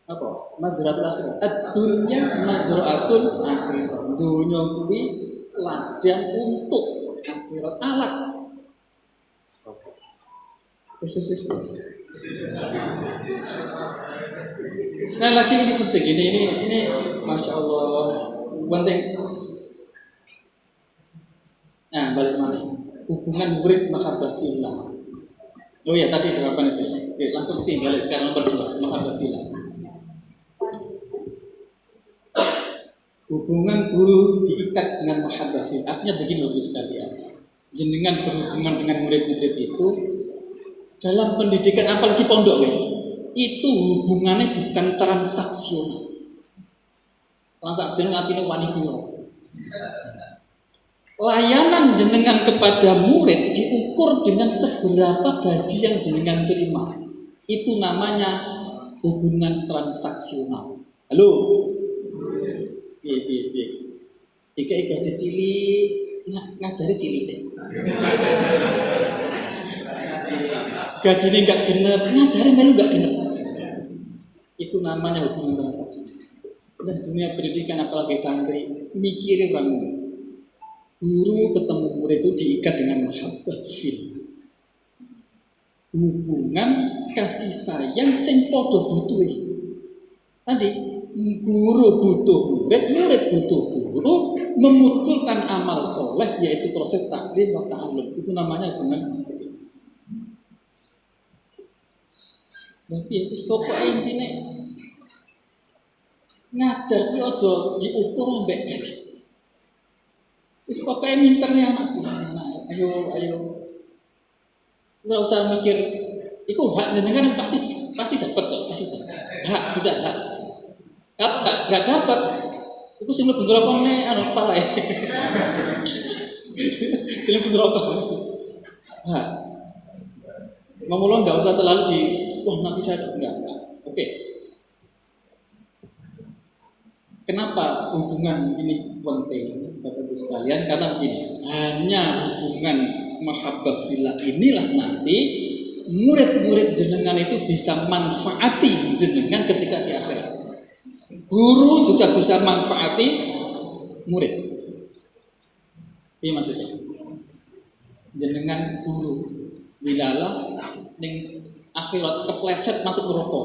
apa? Mazratul akhirat. Ad-dunya mazratul akhirat. Dunya kuwi ladang untuk akhirat, alat. Oke. Wis. Sekali lagi ini penting, ini Masya Allah penting. Nah, balik mana? Hubungan murid mahabbat fillah. Oh ya, tadi jawaban itu. Oke, langsung sini balik sekarang nomor 2, mahabbat fillah. Hubungan guru diikat dengan mahabbat fillah. Artinya begini Bapak sekalian. Jenengan berhubungan dengan murid-murid itu dalam pendidikan, apalagi pondok ya, itu hubungannya bukan transaksional. Transaksional artinya wani piro. Layanan jenengan kepada murid diukur dengan seberapa gaji yang jenengan terima. Itu namanya hubungan transaksional. Halo? Iya. Iki gaji cilik, ngajari cilik deh. Gaji ini enggak genep, ngajari melu enggak genep. Itu namanya hubungan transaksional. Nah, dunia pendidikan apalagi santri, mikirin bangun. Guru ketemu murid itu diikat dengan mahabbah fillah. Hubungan kasih sayang sing padha butuhe. Tadi guru butuh murid, murid butuh guru, memunculkan amal soleh, yaitu proses taklim wa ta'allum. Itu namanya hubungan. Tapi itu pokoknya intinya ngajar itu aja diukur ambek gaji. Itu pokoknya minternya anakku. Ayo. Nggak usah mikir. Itu hak jenengan pasti dapat kok, pasti dapat. Hak tidak hak. Nggak dapat. Itu sing mlebu neraka kepala ya. Sing mlebu neraka. Hak. Ngomong nggak usah terlalu nanti saya enggak. Oke. Kenapa hubungan ini penting, Bapak Ibu sekalian? Karena begini, hanya hubungan mahabbah fillah inilah nanti murid-murid jenengan itu bisa manfaati jenengan ketika di akhirat. Guru juga bisa manfaati murid. Ini maksudnya. Jenengan guru dilala ning akhirat kepleset masuk neraka.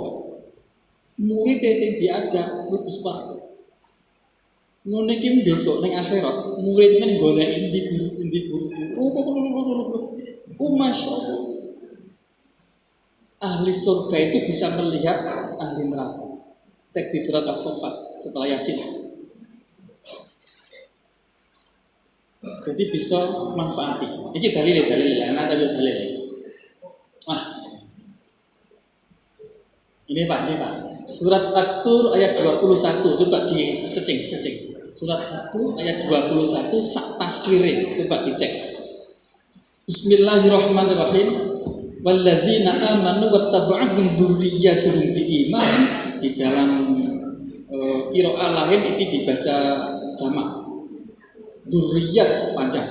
Murid sing diajak lupus Pak. Ngono iki besok ning akhirat, murid men golek endi guru. Masyaallah. Ahli surga itu bisa melihat ahli neraka. Cek di surat As-Saffat setelah Yasin. Jadi bisa manfaati. Ini dalil, anak tajuk dalil. Ini Pak. Surat At-Tur ayat 21. Coba secing. Surat At-Tur ayat 21 sak tafsire coba dicek. Bismillahirrahmanirrahim. Walladzina amanu wattaba'ahum dzurriyyatuhum biiman. Di dalam qiraah lain itu dibaca jamak. Dzurriyyat panjang.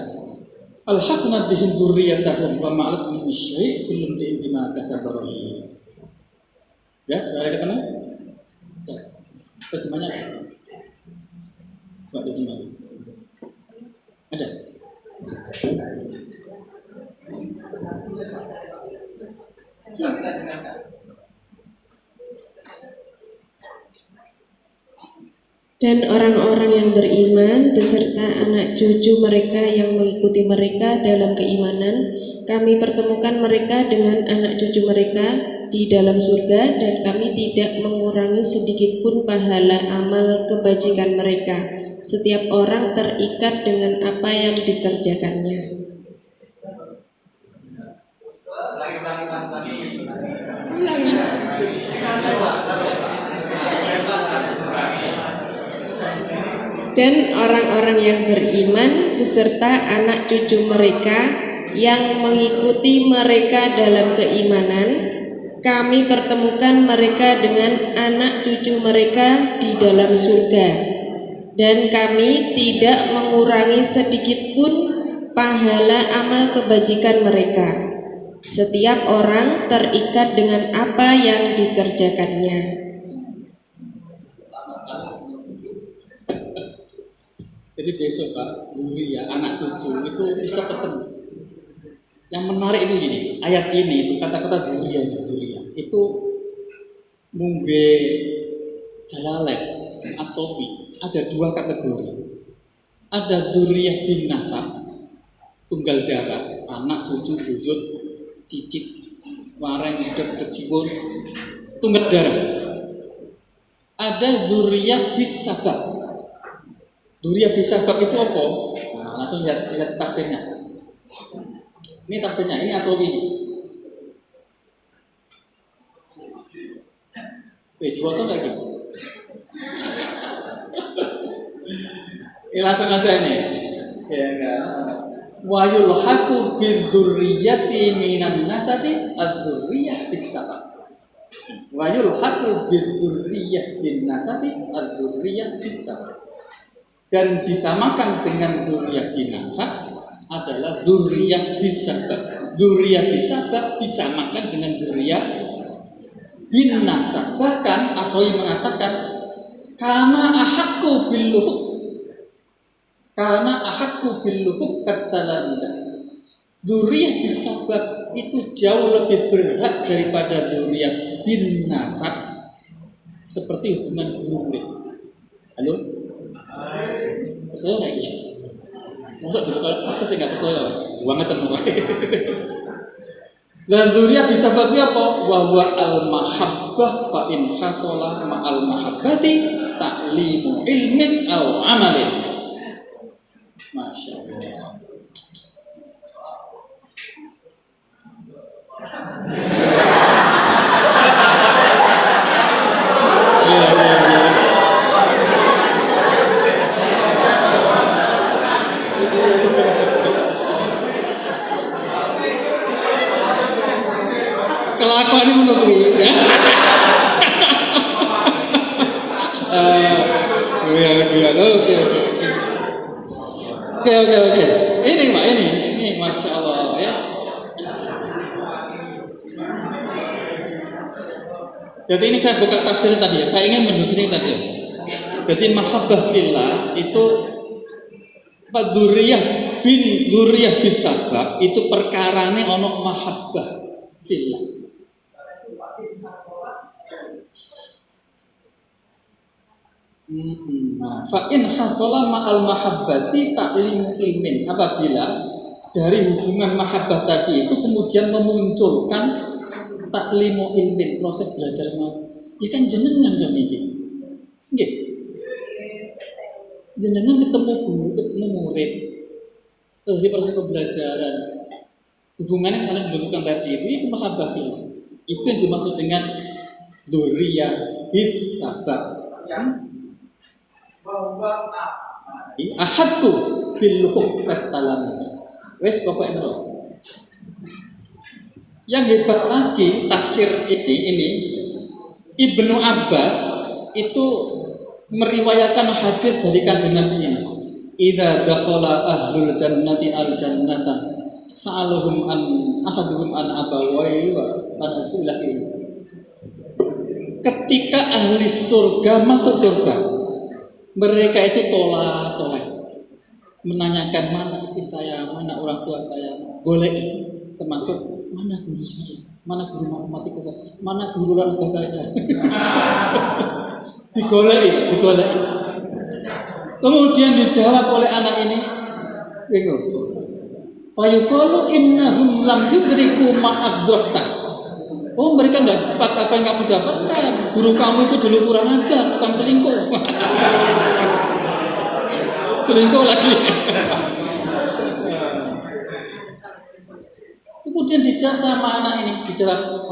Alhaqna bihim dzurriyyatahum wa ma'alatum min syai' kullun bima kasaba rahin. Ya, sudah ada ketemu? Ya. Terjemahnya ada? Coba terjemahnya. Ada? Dan orang-orang yang beriman beserta anak cucu mereka yang mengikuti mereka dalam keimanan, kami pertemukan mereka dengan anak cucu mereka di dalam surga, dan kami tidak mengurangi sedikit pun pahala amal kebajikan mereka. Setiap orang terikat dengan apa yang dikerjakannya. Dan orang-orang yang beriman beserta anak cucu mereka yang mengikuti mereka dalam keimanan, kami pertemukan mereka dengan anak cucu mereka di dalam surga, dan kami tidak mengurangi sedikit pun pahala amal kebajikan mereka. Setiap orang terikat dengan apa yang dikerjakannya. Jadi besok Pak, ya anak cucu itu bisa ketemu. Yang menarik itu gini, ayat ini itu kata-kata duriya itu mungge Jalalain As-Sofi ada dua kategori. Ada dzurriyyah bin nasab, tunggal darah, anak cucu buyut cicit wareng dedek siwon tunggal darah. Ada dzurriyyah bis sabab. Dzurriyyah bis sabab itu apa? Nah, langsung lihat tafsirnya. Ini tafsirnya, ini As-Sofi. Diwaca kayak gitu. Ini langsung aja ini. Ya kan. Wa yulhaqu bidzurriyyati minan nasabi adzurriyyah bis-sabab. Wa yulhaqu bidzurriyyah bin nasabi adzurriyyah bis-sabab. Dan disamakan dengan dzurriyyah bin nasab adalah dzurriyyah bis-sabab. Dzurriyyah bis-sabab disamakan dengan dzurriyyah bin nasab. Bahkan As-Sofi mengatakan karena ahakku bil luhuk, karena ahakku bil luhuk katalamida. Dzurriyyah bis-sabab itu jauh lebih berhak daripada dzurriyyah bin nasab, seperti hubungan guru murid. Halo? Percaya nggak ini? Masa saya nggak percaya? Banget teman. Dan dzurriyyah bisa bagi apa? Wa huwa al-mahabbah fa in hasala ma'al mahabbati ta'limu ilmin aw amalin. Masya Allah. Kelakuan ini menurut gue ya. Oke. Ini Pak, ini Masya Allah ya. Jadi ini saya buka tafsir tadi ya. Saya ingin menunjukkan tadi ya. Jadi mahabbah fillah itu dzurriyyah bisabab itu perkarane ono mahabbah fillah. Fa in hasala ma'al mahabbati ta'limu ilmin. Apabila dari hubungan mahabbah tadi itu kemudian memunculkan taklimu ilmin, proses belajar mengajar. Ya kan jenengan jam iki. Nggih. Jenengan ketemu guru, ketemu murid. Terus di proses pembelajaran. Hubungannya saling menentukan tadi itu mahabbah fillah. Itu yang dimaksud dengan dzurriyyah bisabab. Ahadku bil hubbat talam. Wes pokoknya itu. Yang hebat lagi tafsir ini Ibnu Abbas itu meriwayatkan hadis dari Kanjeng Nabi ini. Idza dakhala ahlul jannati al jannata sa'aluhum an ahaduhum an abawai wa an azulahi. Ketika ahli surga masuk surga, mereka itu tolak menanyakan mana istri saya, mana orang tua saya, golek termasuk mana guru saya, mana guru matematika saya, mana guru olahraga saya. digolek. Kemudian dijawab oleh anak ini, fayuqalu innahum lam yudriku ma adrakta. Oh, mereka nggak dapat apa yang kamu dapatkan. Guru kamu itu dulu kurang ajar, tukang selingkuh. Selingkuh lagi. Kemudian dijawab sama anak ini, dijawab,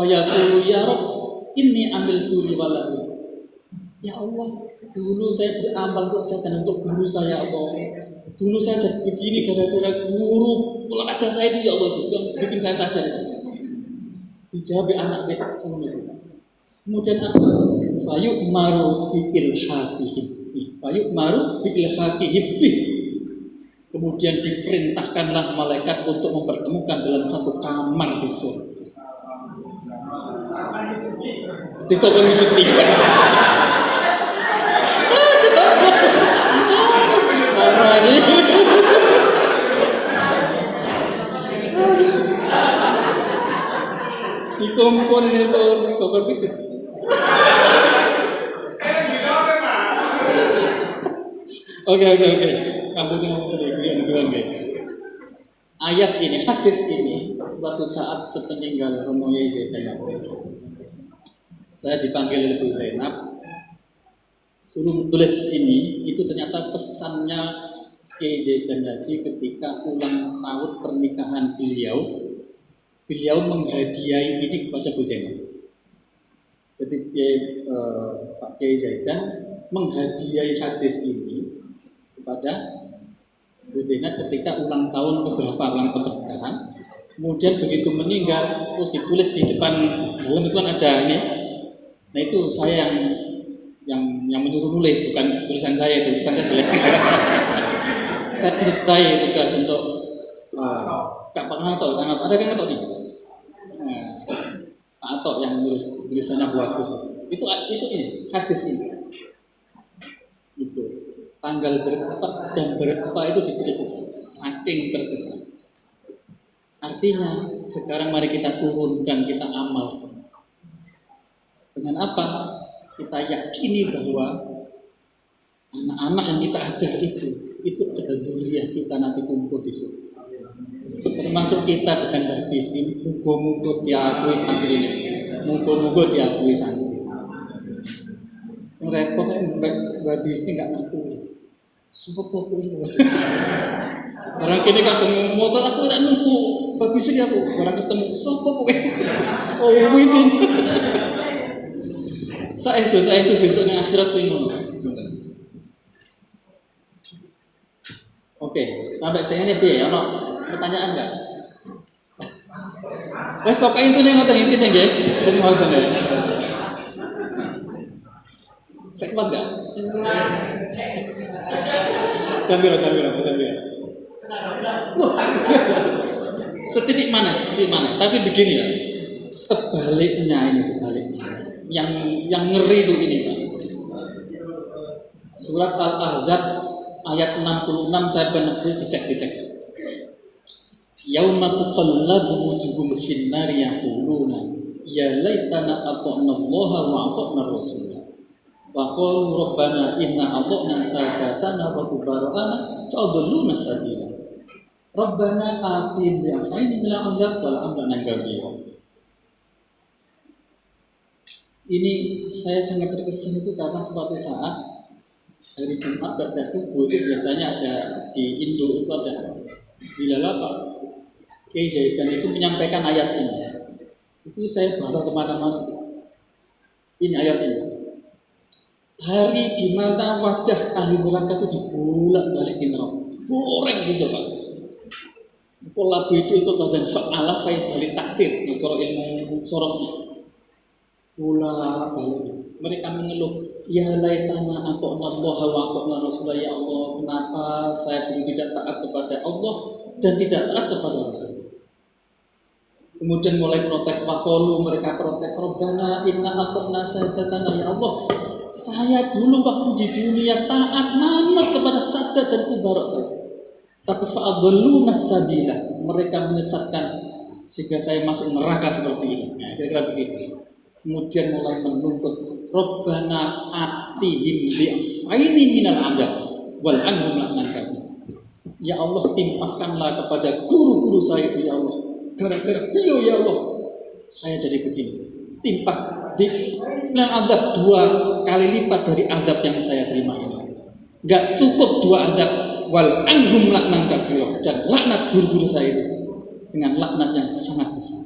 ya Rob, ini ambil tuli walahu. Ya Allah, dulu saya beramal untuk saya dan untuk guru saya Allah. Dulu saya jadi begini gara-gara guru olahraga saya itu ya Allah itu yang bikin saya sadar. Dijawab anak beta. Kemudian apa? Fayuk maru bi ilhaqihim. Fayuk maru bi ilhaqihim. Kemudian diperintahkanlah malaikat untuk mempertemukan dalam satu kamar di surga. Itu pemicu tiga. Apa ini? Dikumpul ini surga kok gitu. Oke. Kamu ayat ini, hadis ini, suatu saat sepeninggal Romo Yai Zainab, saya dipanggil oleh Bu Zainab, suruh tulis ini. Itu ternyata pesannya Yai Zainab ketika ulang tahun pernikahan beliau menghadiahi ini kepada Bu Zainab. Jadi Pak Kiai Zaidan menghadiahi hadis ini kepada Bu Zainab ketika ulang tahun beberapa ulang pernikahan. Kemudian begitu meninggal, terus ditulis di depan dalam itu kan ada ini. Nah itu saya yang menyuruh nulis, bukan tulisan saya, itu tulisan saya jelek. Saya dimintai tugas untuk Kak Pengato, ada kan Kato nih? Pak Atok yang menulis tulisannya bagus. Itu ini hadis ini. Itu tanggal berapa, jam berapa itu ditulis saking terkesan. Artinya sekarang mari kita turunkan, kita amalkan. Dengan apa? Kita yakini bahwa anak-anak yang kita ajar itu adalah zuriyah kita nanti kumpul di surga. Termasuk kita dengan Mbak Bisni, muga-muga diakui santri ini, muga-muga diakui santri. Yang repot Mbak Bisni nggak ngakui. Sumpah kuwi. Orang kini ketemu motor aku tak nunggu, Mbak Bisni aku orang ketemu, sumpah kuwi. Oh wisin. Saya itu besok yang akhirat kuwi ngono. Oke, sampai saya ini piye ya, ono pertanyaan enggak? Wes pokoknya itu nih ngoten intine nggih. Ten ngoten ya. Saya kuat enggak? Sambil. Setitik mana? Tapi begini ya. Sebaliknya. Yang ngeri itu ini, Pak. Surat Al-Ahzab ayat 66 saya benar dicek. Yauma tuqallabu wujuhum fin nari yaquluna ya laitana ata'na Allah wa ata'na Rasulah wa qalu rabbana inna ata'na sadatana wa kubara'ana fa'adalluna sabila rabbana atin bi'afaini min al-'adab wal amrana kabira. Ini saya sangat terkesan itu karena suatu saat hari Jumat ba'da subuh itu biasanya ada di Indo itu ada Bilalapa Kiai Zaidan itu menyampaikan ayat ini. Itu saya bawa kemana-mana. Ini ayat ini. Hari di mana wajah ahli neraka itu dibolak-balikin neraka. Goreng bisa Pak. Labu itu ikut wazan fa'ala fa'id dari takdir. Kalau ilmu sorofi. Bolak-balik. Mereka mengeluh. Ya laitana ata'na Allah wa ata'na Rasulullah. Ya Allah, kenapa saya dulu tidak taat kepada Allah dan tidak taat kepada Rasul. Kemudian mulai protes wakolu, mereka protes Rabbana inna ata'na sadatana. Ya Allah, saya dulu waktu di dunia taat manut kepada sadat dan kubarok saya, tapi fa'adalluna sabila, mereka menyesatkan sehingga saya masuk neraka seperti ini. Nah, kira-kira begitu. Kemudian mulai menuntut Rabbana atihim bi'afaini minal adab wal anhum laknan kami. Ya Allah, timpakanlah kepada guru-guru saya itu ya Allah. Gara-gara beliau ya Allah, saya jadi begini. Timpah dan azab 2 kali lipat dari azab yang saya terima ini. Gak cukup 2 azab wal anhum laknan kabira, dan laknat guru-guru saya itu dengan laknat yang sangat besar.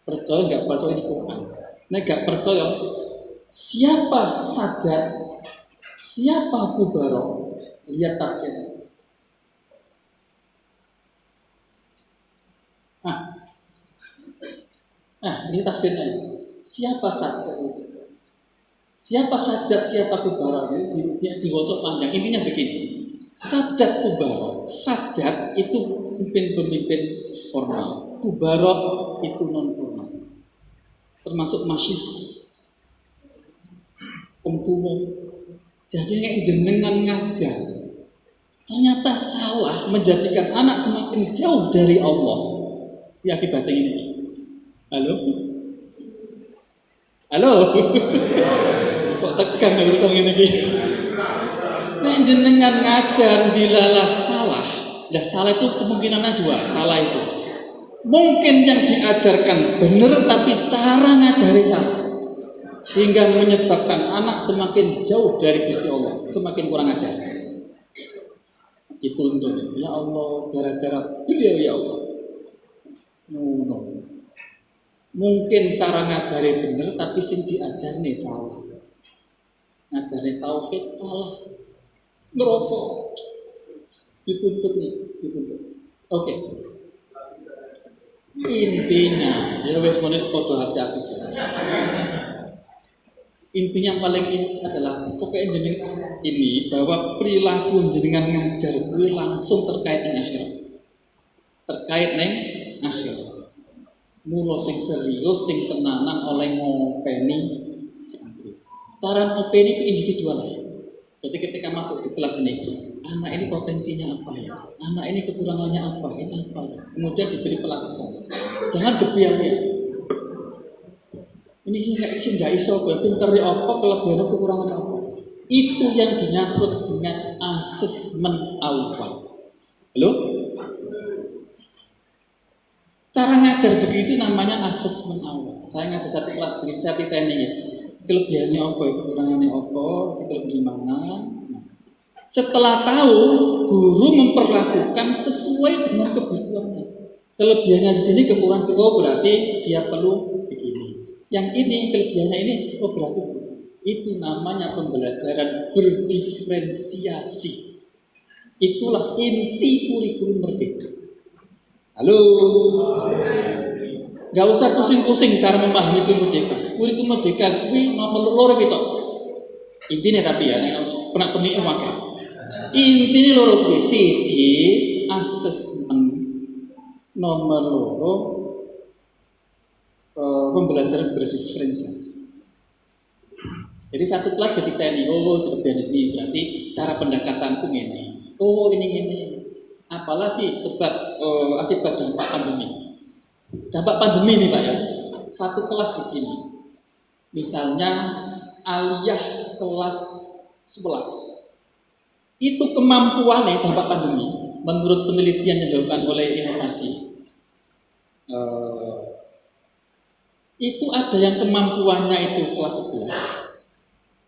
Percaya gak percaya ini Quran? Nah gak percaya siapa Sadat, siapa Kubarok, lihat tafsir. Ini tafsirnya. Siapa Sadat itu? Siapa Sadat, siapa Kubarok? Ini diwocok panjang. Intinya begini. Sadat Kubarok. Sadat itu pemimpin formal. Kubarok itu non formal. Termasuk masyhif. Tua. Jadi yang jenengan ngajar. Ternyata salah menjadikan anak semakin jauh dari Allah. Ya akibatnya ini. Halo? Kok tekan ya bertemu ini? Nek jenengan ngajar dilalah salah. Ya salah itu kemungkinannya 2. Salah itu mungkin yang diajarkan benar tapi cara ngajari salah, sehingga menyebabkan anak semakin jauh dari Gusti Allah, semakin kurang ajar. Dituntut, ya Allah, gara-gara beliau ya Allah. No. Mungkin cara ngajari bener tapi sing diajarne salah. Ngajari tauhid salah. Ngerokok. Dituntut. Oke. Intinya, ya wes monis podo hati-hati. Intinya paling ini adalah pokoknya jenengan ini bahwa perilaku jenengan ngajar kuwi langsung terkait dengan akhirat. Terkait neng akhirat. Mula sing serius, sing tenanan oleh ngopeni santri. Cara ngopeni itu individual ya. Jadi ketika masuk di kelas ini, anak ini potensinya apa ya? Anak ini kekurangannya apa? Ini apa ya? Kemudian diberi pelakuan. Jangan gebiar-biar. Ini sih nggak iso gue pinter ya apa, kelebihan kekurangannya apa. Itu yang dimaksud dengan asesmen awal. Halo? Cara ngajar begitu namanya asesmen awal. Saya ngajar satu kelas begitu, saya titeni ya. Kelebihannya apa, kekurangannya apa, itu gimana. Nah, setelah tahu, guru memperlakukan sesuai dengan kebutuhannya. Kelebihannya di sini, kekurangan oh berarti dia perlu begini. Yang ini kelebihannya ini, oh berarti begini. Itu namanya pembelajaran berdiferensiasi. Itulah inti kurikulum merdeka. Halo. Gak usah pusing-pusing cara memahami kurikulum merdeka. Kurikulum merdeka kuwi nomor loro gitu. Intinya tapi ya nek pernah penik wae. Intine loro kuwi siji asesmen, nomor loro pembelajaran berdiferensiasi. Jadi satu kelas ketika ini, oh kelebihan di sini berarti cara pendekatanku ini. Oh ini. Apalagi sebab akibat dampak pandemi. Dampak pandemi nih Pak ya. Satu kelas begini. Misalnya aliyah kelas 11. Itu kemampuannya dampak pandemi menurut penelitian yang dilakukan oleh inovasi. Itu ada yang kemampuannya itu kelas 11.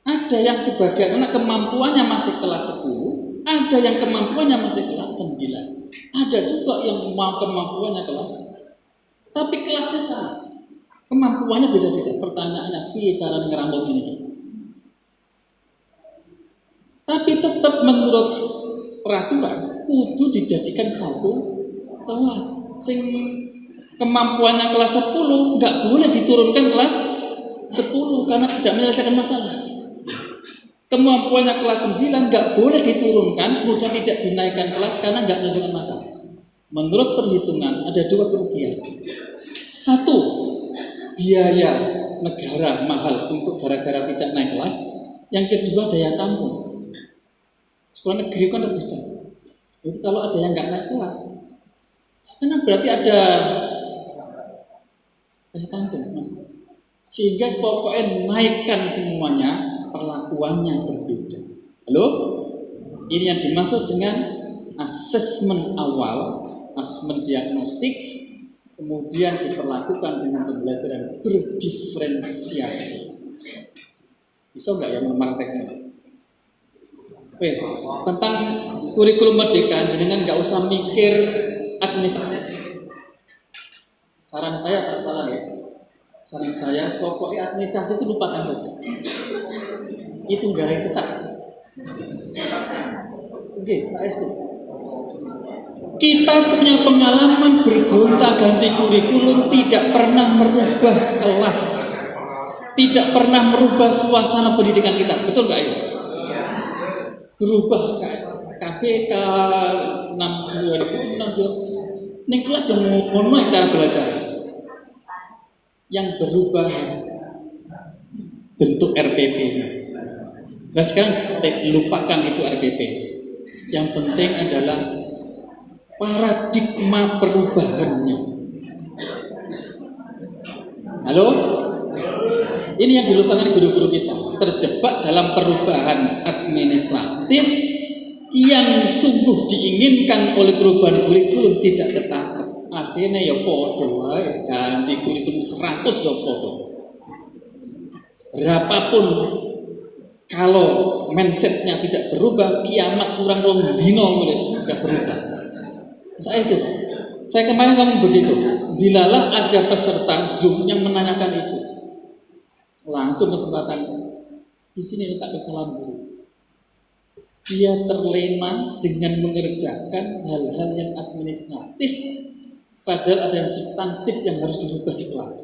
Ada yang sebagian anak kemampuannya masih kelas 10, ada yang kemampuannya masih kelas 9. Ada juga yang kemampuannya kelas 1. Tapi kelasnya sama. Kemampuannya beda-beda. Pertanyaannya, piye cara ngerambut ini? Tapi tetap menurut peraturan kudu dijadikan satu kelas. Sing kemampuannya kelas 10 nggak boleh diturunkan kelas 10 karena tidak menyelesaikan masalah. Kemampuannya kelas 9 nggak boleh diturunkan, kemudian tidak dinaikkan kelas karena nggak menyelesaikan masalah. Menurut perhitungan ada dua kerugian. Satu, biaya negara mahal untuk gara-gara tidak naik kelas. Yang kedua, daya tampung. Sekolah negeri kan lebih tinggi. Itu kalau ada yang nggak naik kelas, karena berarti ada daya tampung, mas. Sehingga pokoknya naikkan semuanya. Perlakuannya berbeda. Halo? Ini yang dimaksud dengan asesmen awal, asesmen diagnostik, kemudian diperlakukan dengan pembelajaran berdiferensiasi. Bisa nggak ya memprakteknya? Wes, tentang kurikulum merdeka, jenengan nggak usah mikir administrasi. Saran saya pertama ya. Saran saya, pokoknya administrasi itu lupakan saja. Itu nggak ada yang sesat. Oke, kita punya pengalaman bergonta-ganti kurikulum, tidak pernah merubah kelas, tidak pernah merubah suasana pendidikan kita, betul nggak ya? Berubah KPK 2006 ini kelas yang mau cara belajar. Yang berubah bentuk RPP-nya. Nah sekarang lupakan itu RPP. Yang penting adalah paradigma perubahannya. Halo? Ini yang dilupakan guru-guru kita. Terjebak dalam perubahan administratif yang sungguh diinginkan oleh perubahan kurikulum tidak ketangkep. Akhirnya ya podo wae ganti kurikulum 100 ya podo. Berapapun kalau mindsetnya tidak berubah, kiamat kurang rong dino tidak berubah. Saya kemarin ngomong begitu. Dilalah ada peserta Zoom yang menanyakan itu. Langsung kesempatan di sini letak kesalahan guru. Dia terlena dengan mengerjakan hal-hal yang administratif. Padahal ada yang substansif yang harus dirubah di kelas.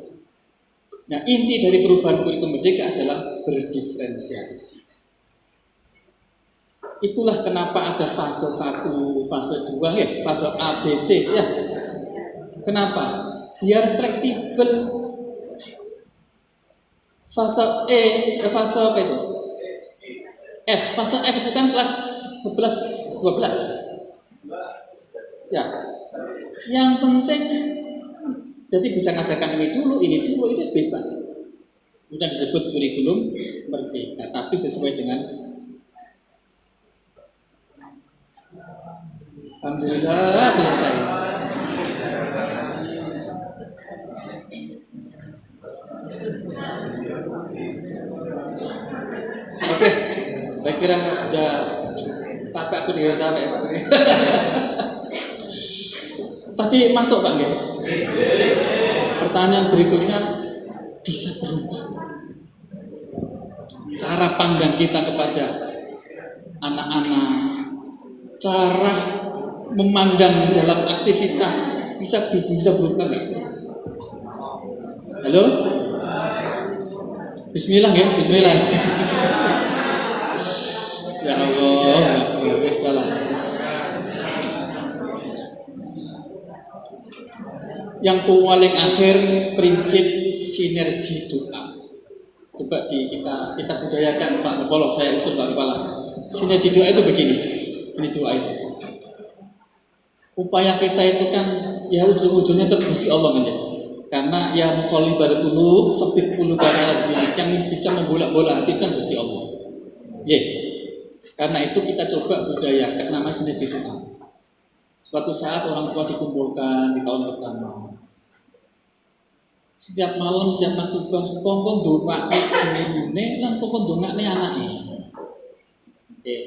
Nah, inti dari perubahan kurikulum merdeka adalah berdiferensiasi. Itulah kenapa ada fase 1, fase 2, ya, fase A, B, C, ya. Kenapa? Biar fleksibel. Fase E, fase apa itu? F, fase F itu kan kelas 11, 12. Ya. Yang penting jadi bisa ngajarkan ini dulu itu bebas. Sudah disebut kurikulum merdeka, tapi sesuai dengan Alhamdulillah selesai. Oke, saya kira udah capek aku dengan sampai Pak. Tapi masuk Pak nggih. Pertanyaan berikutnya bisa berubah. Cara pandang kita kepada anak-anak, cara memandang dalam aktivitas bisa berubah nggak? Halo? Bismillah ya, Bismillah. Ya Allah, nggak bisa lah. Yang paling akhir prinsip sinergi doa. Coba kita budayakan Pak Kepala, saya usul Pak Kepala. Sinergi doa itu begini. Sinergi doa itu. Upaya kita itu kan ya ujung-ujungnya tergusti Allah kan ya. Karena yang muqallibal qulub, sabit qulubana ala dinik, yang bisa membolak-bolak hati kan Gusti Allah. Ya. Karena itu kita coba budayakan nama sinergi doa. Suatu saat orang tua dikumpulkan di tahun pertama. Setiap malam siap makubah kongkong dongakne gurune lan kongkong dongakne anake. Nggih.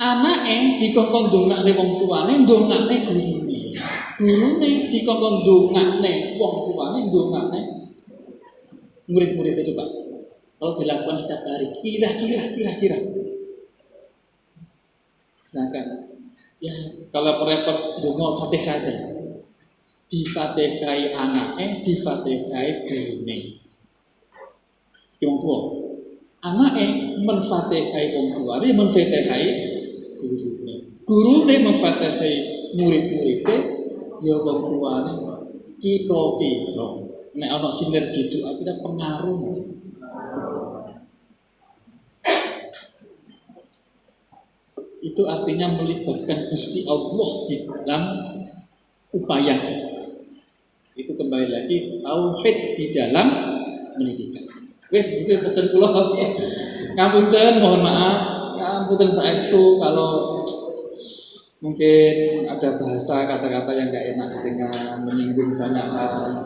Anake dikongkong dongakne wong tuane, dongakne gurune. Gurune dikongkong dongakne wong tuane, dongakne murid-muridnya. Coba kalau dilakukan setiap hari, kira-kira misalkan ya kalau repot donga Fatihah aja. Di Fatihai anake, di Fatihai gurune. Wong tua. Anake menfatihai wong tuane, menfatihai gurune. Gurune menfatihai murid-muridé, ya wong tuane kira-kira. Nek ana sinergi doa kita pengaruh. Itu artinya melibatkan Gusti Allah di dalam upaya. Itu kembali lagi tauhid di dalam pendidikan. Wes itu pesan kula. Ngapunten, mohon maaf. Ngapunten saestu kalau mungkin ada bahasa kata-kata yang enggak enak didengar, menyinggung banyak hal.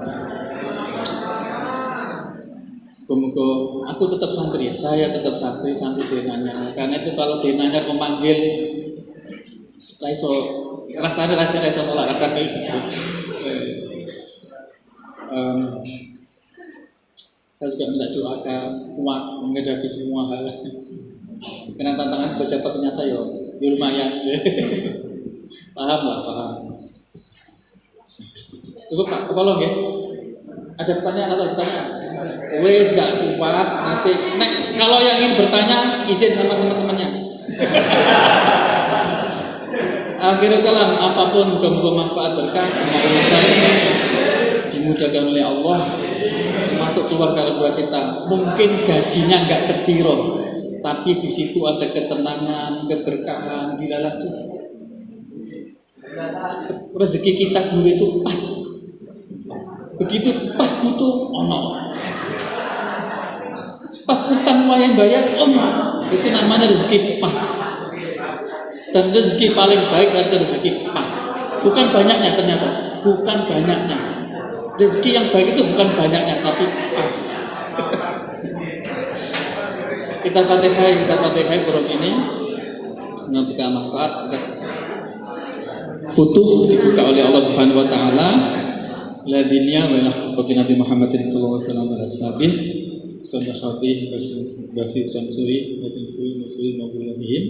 Semoga aku tetap santri ya, saya tetap santri denanya. Karena itu kalau denanya memanggil rasanya mulai rasanya. Saya juga minta doakan kuat menghadapi semua hal. Karena tantangan pejabat ternyata ya lumayan. Paham. Cukup Pak, kepala ya. Ada pertanyaan atau bertanya? Wes gak kuat nanti. Kalau yang ingin bertanya izin sama teman-temannya. Akhirul kalam, apapun moga-moga manfaat berkah semua urusan dimudahkan oleh Allah, termasuk keluarga kita. Mungkin gajinya nggak sepiro, tapi di situ ada ketenangan, keberkahan, dilalah cukup. Rezeki kita guru itu pas, begitu pas butuh ono, pas utang wayang bayar ono, itu namanya rezeki pas. Dan rezeki paling baik adalah rezeki pas. Bukan banyaknya ternyata. Bukan banyaknya. Rezeki yang baik itu bukan banyaknya, tapi pas. Kita fatihai forum ini. Semoga manfaat. Futuh dibuka oleh Allah Subhanahu wa taala. La dunya wa la Nabi Muhammadin sallallahu alaihi wasallam ala sahabi. Sadaqati basir samsuri wa tinfuri mawdulatihim.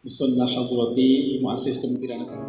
Bismillah hadrati muassis Kementerian Agama.